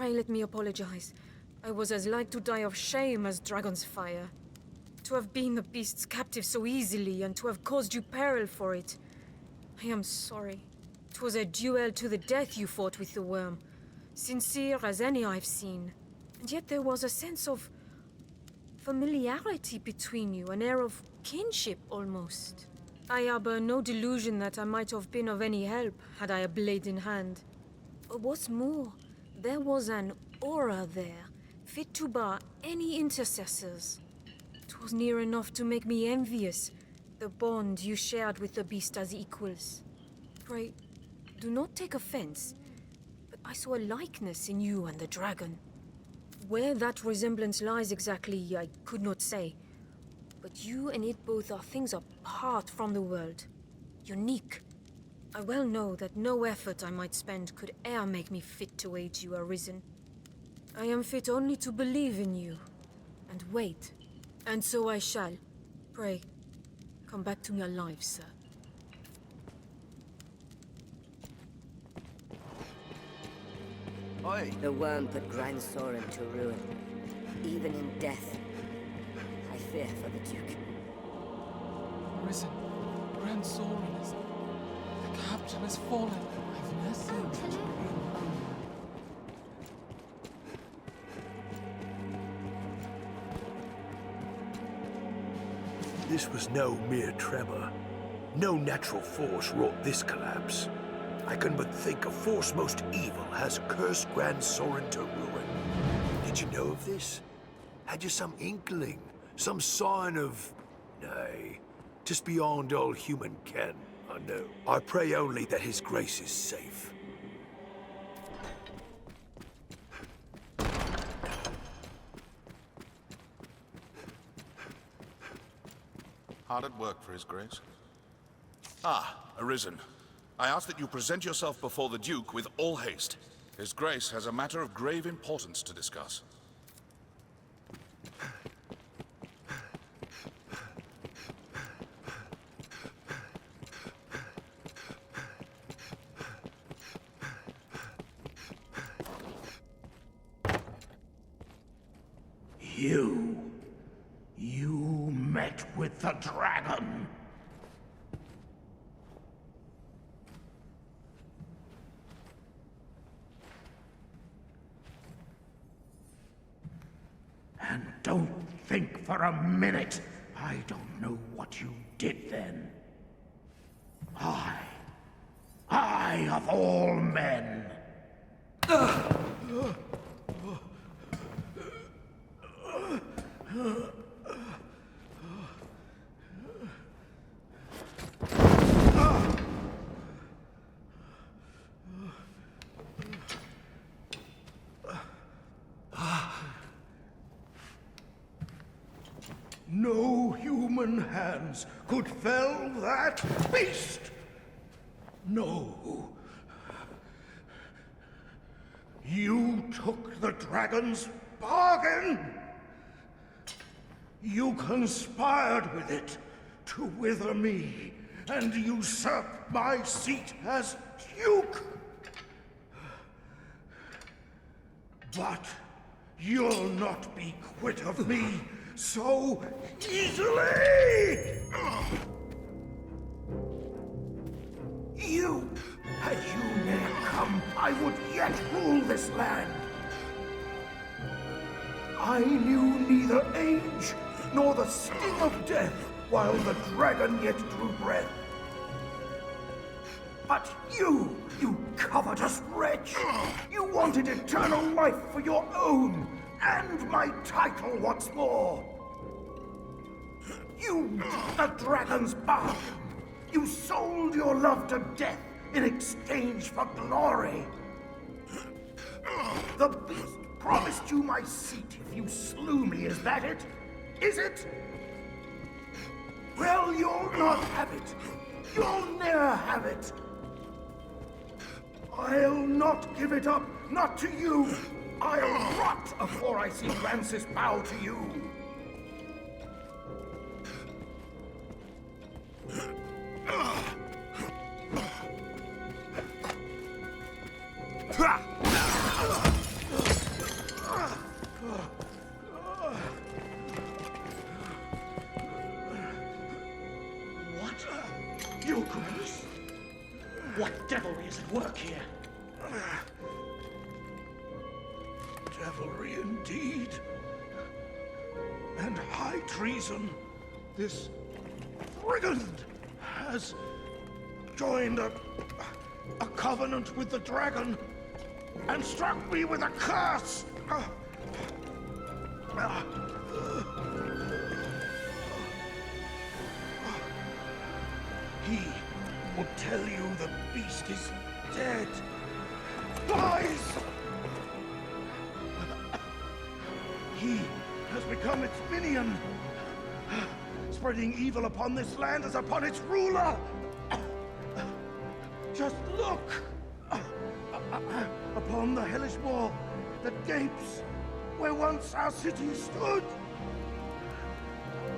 Pray let me apologize. I was as like to die of shame as dragon's fire. To have been the beast's captive so easily, and to have caused you peril for it. I am sorry. 'Twas a duel to the death you fought with the worm. Sincere as any I've seen. And yet there was a sense of familiarity between you, an air of kinship almost. I harbor no delusion that I might have been of any help had I a blade in hand. What's more, there was an aura there, fit to bar any intercessors. 'Twas near enough to make me envious, the bond you shared with the beast as equals. Pray, do not take offense, but I saw a likeness in you and the dragon. Where that resemblance lies exactly, I could not say. But you and it both are things apart from the world. Unique. I well know that no effort I might spend could e'er make me fit to aid you arisen. I am fit only to believe in you, and wait. And so I shall. Pray, come back to me alive, sir.
Oi!
The worm put Grand Soren to ruin. Even in death, I fear for the Duke.
Arisen. Grand Soren is... The captain has fallen. I've never seen such a being.
This was no mere tremor. No natural force wrought this collapse. I can but think a force most evil has cursed Grand Soren to ruin. Did you know of this? Had you some inkling? Some sign of... Nay, just beyond all human ken, I know. I pray only that his grace is safe.
Hard at work for his grace. Ah, Arisen. I ask that you present yourself before the Duke with all haste. His Grace has a matter of grave importance to discuss.
You met with the dragon. And don't think for a minute I don't know what you did then. I of all men. No human hands could fell that beast! No. You took the dragon's bargain! You conspired with it to wither me and usurp my seat as Duke! But you'll not be quit of me so easily! Had you ne'er come, I would yet rule this land. I knew neither age nor the sting of death while the dragon yet drew breath. But you covetous wretch, you wanted eternal life for your own, and my title once more. You took the dragon's bargain. You sold your love to death in exchange for glory. The beast promised you my seat if you slew me, is that it? Is it? Well, you'll not have it. You'll ne'er have it. I'll not give it up, not to you. I'll rot before I see Francis bow to you.
Your Grace? What devilry is at work here?
Devilry indeed. And high treason. This brigand has joined a covenant with the dragon and struck me with a curse. He will tell you the beast is dead. Lies! He has become its minion, spreading evil upon this land as upon its ruler. Just look upon the hellish wall that gapes where once our city stood,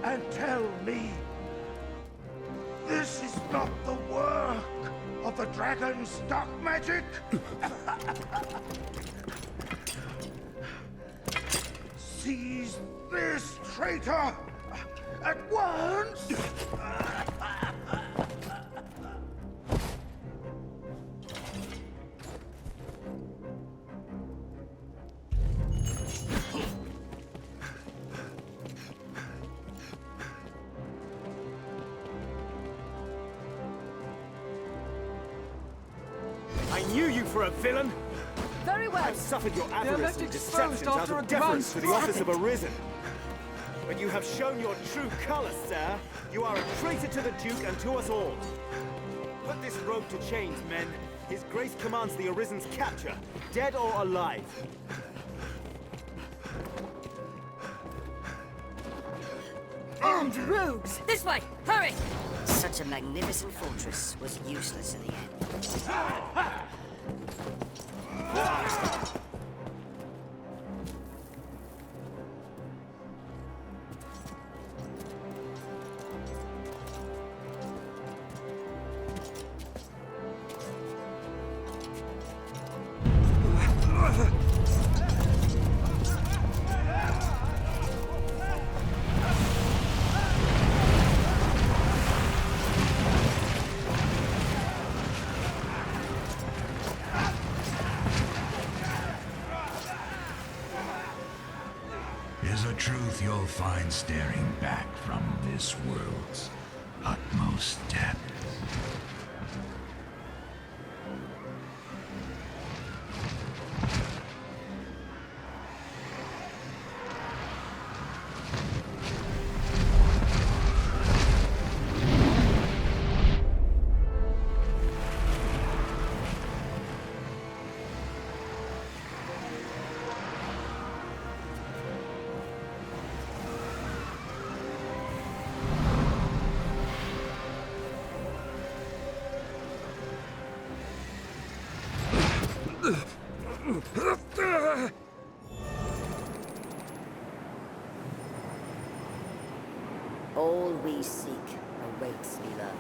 and tell me this is not the work of the dragon's dark magic. Seize this traitor at once!
I knew you for a villain!
Very well.
I've suffered your avarice and deceptions out of deference to the office of Arisen. But you have shown your true colors, sir. You are a traitor to the Duke and to us all. Put this rogue to chains, men. His Grace commands the Arisen's capture, dead or alive.
Armed rogues! This way! Hurry! Such a magnificent fortress was useless in the end.
Is a truth you'll find staring back from this world's utmost depth.
All we seek awaits, Mila.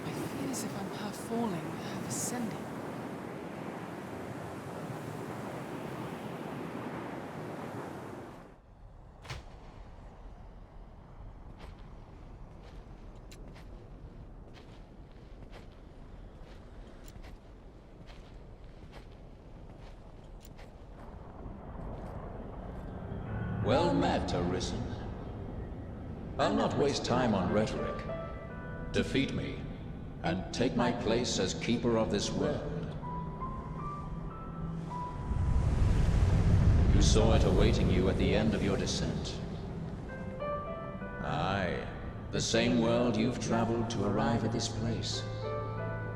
I feel as if I'm half falling, half ascending.
Well met, Arisen. I'll not waste time on rhetoric. Defeat me, and take my place as keeper of this world. You saw it awaiting you at the end of your descent. Aye, the same world you've traveled to arrive at this place.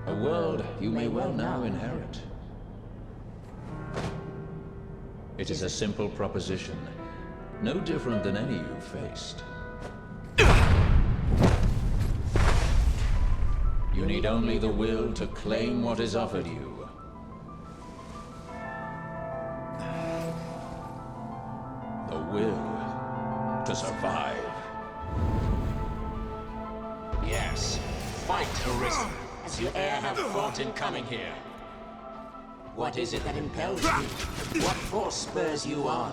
A world you may well now inherit. It is a simple proposition, no different than any you've faced. You need only the will to claim what is offered you. The will to survive. Yes, fight, Arisen, as you e'er have fought in coming here. What is it that impels you? What force spurs you on?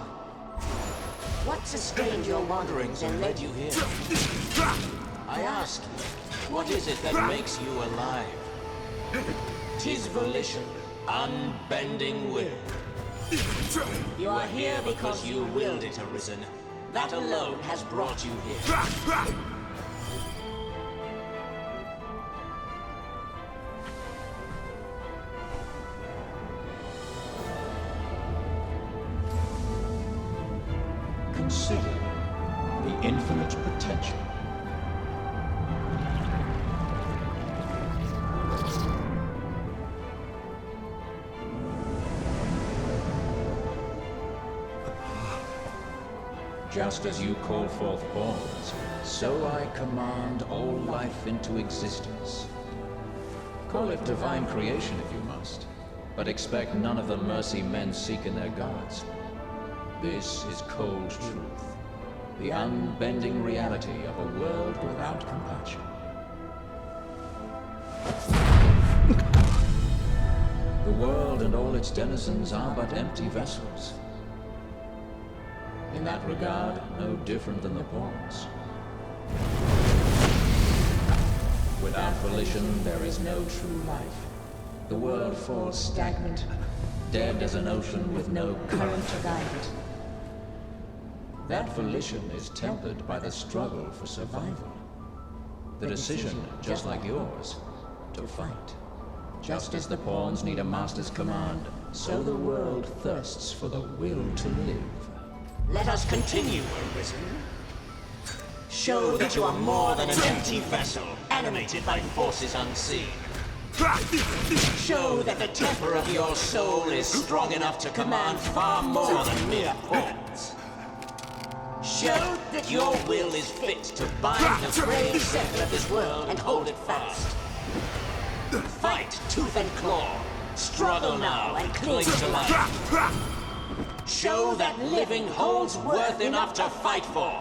What sustained your wanderings and led you here? I ask you, What is it that makes you alive? 'Tis volition, unbending will. You are here because you willed it, Arisen. That alone has brought you here. Consider the infinite potential. Just as you call forth pawns, so I command all life into existence. Call it divine creation if you must, but expect none of the mercy men seek in their gods. This is cold truth, the unbending reality of a world without compassion. The world and all its denizens are but empty vessels. In that regard, no different than the pawns. Without volition, there is no true life. The world falls stagnant, dead as an ocean with no current to guide it. That volition is tempered by the struggle for survival. The decision, just like yours, to fight. Just as the pawns need a master's command, so the world thirsts for the will to live.
Let us continue, Arisen. Show that you are more than an empty vessel, animated by forces unseen. Show that the temper of your soul is strong enough to command far more than mere pawns. Show that your will is fit to bind the frayed center of this world and hold it fast. Fight tooth and claw. Struggle now and cling to life. Show that living holds worth enough to fight for.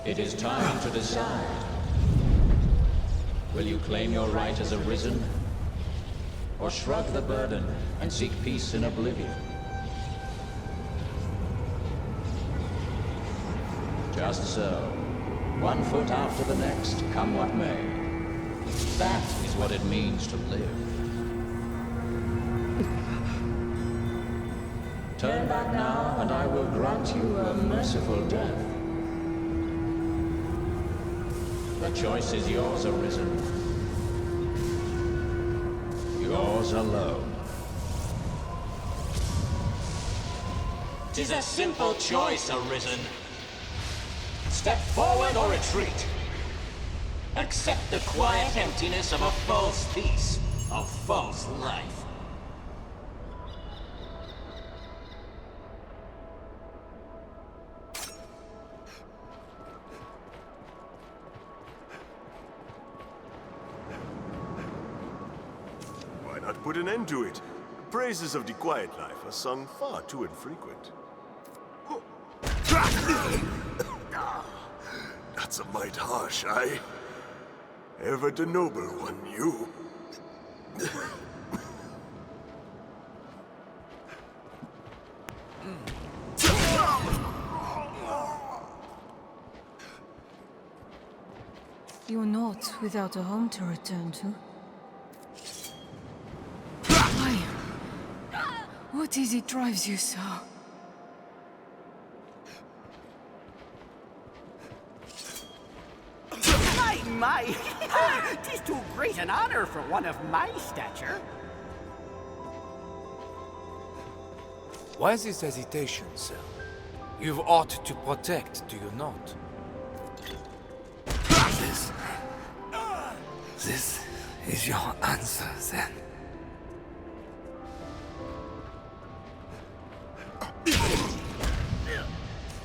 It is time to decide. Will you claim your right as Arisen? Or shrug the burden and seek peace in oblivion? Just so. One foot after the next, come what may. That is what it means to live. Turn back now, and I will grant you a merciful death. The choice is yours, Arisen. Yours alone.
'Tis a simple choice, Arisen. Step forward or retreat. Accept the quiet emptiness of a false peace, a false life.
Put an end to it. Praises of the quiet life are sung far too infrequent. That's a mite harsh, aye? Ever the noble one, you.
You're not without a home to return to. What is it drives you so?
My! 'Tis too great an honor for one of my stature.
Why this hesitation, sir? You've aught to protect, do you not?
This is your answer, then.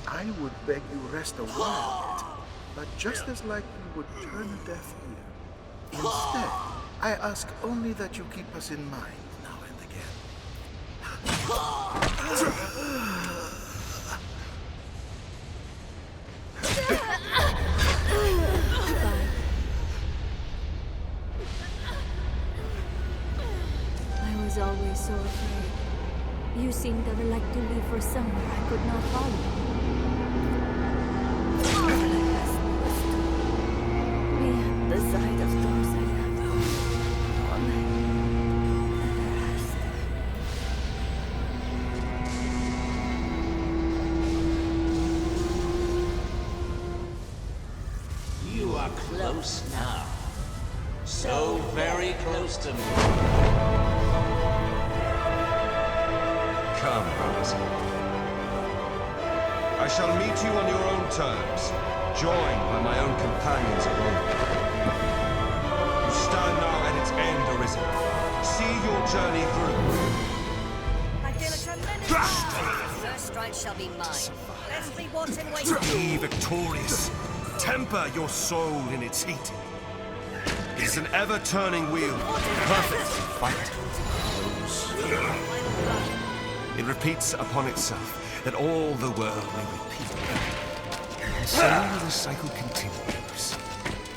I would beg you rest a while, but just as likely would turn a deaf ear. Instead, I ask only that you keep us in mind now and again.
You seemed ever like to leave for somewhere I could not follow. Beyond the sight of those I love.
You are close now. So very close to me.
Come, Arisen. I shall meet you on your own terms, joined by my own companions at home. You stand now at its end, Arisen. See your journey through.
I feel a tremendous first strike shall be mine. Let's be wanting waiting.
Be victorious. Temper your soul in its heat. It is an ever-turning wheel. Perfect fight. It repeats upon itself that all the world may repeat. And so the cycle continues.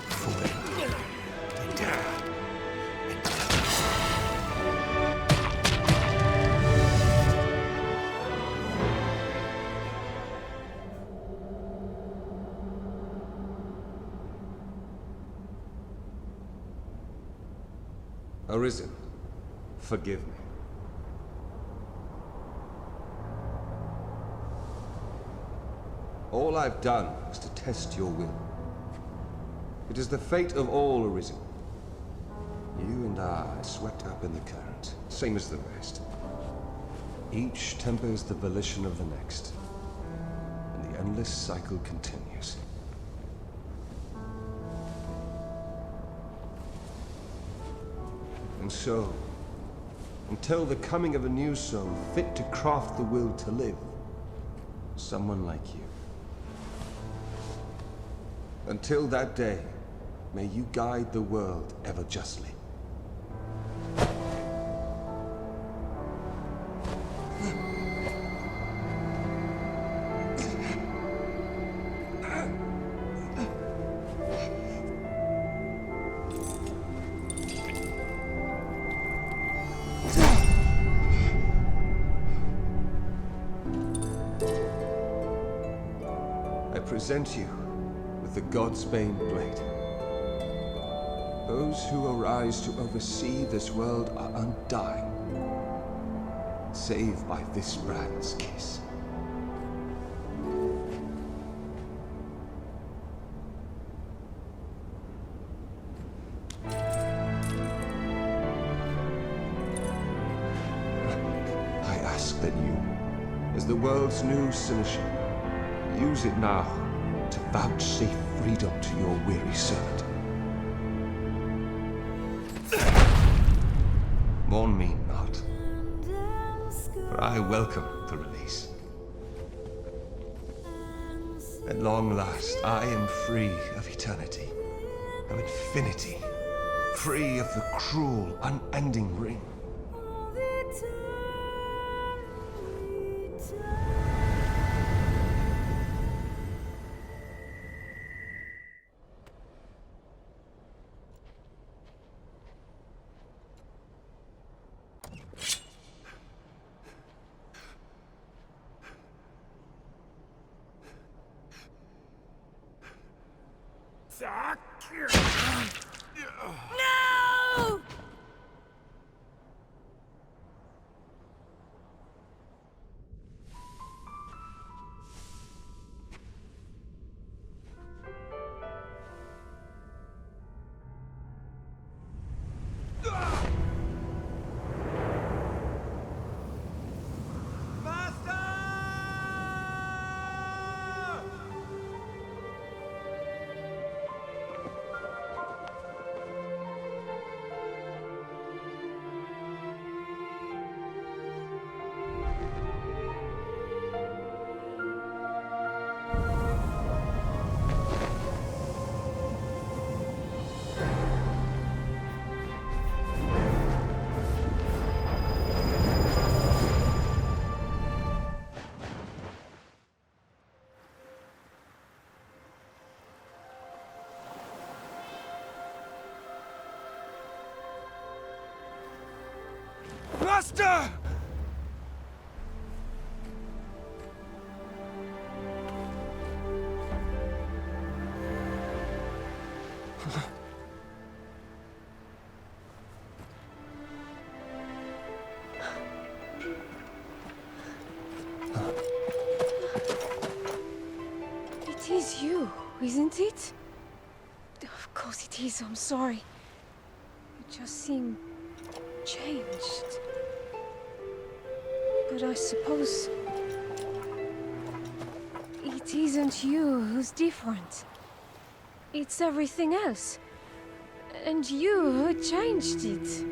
Forever and ever. Arisen, forgive me. All I've done was to test your will. It is the fate of all Arisen. You and I swept up in the current, same as the rest. Each tempers the volition of the next, and the endless cycle continues. And so, until the coming of a new soul fit to craft the will to live, someone like you. Until that day, may you guide the world ever justly. I present you with the Godsbane blade. Those who arise to oversee this world are undying, save by this brand's kiss. I ask that you, as the world's new seneschal, use it now to vouchsafe freedom to your weary servant. Mourn me not, for I welcome the release. At long last, I am free of eternity, of infinity, free of the cruel, unending ring.
No!
Master!
It's you, isn't it? Of course it is, I'm sorry. You just seem changed. But I suppose it isn't you who's different. It's everything else. And you who changed it.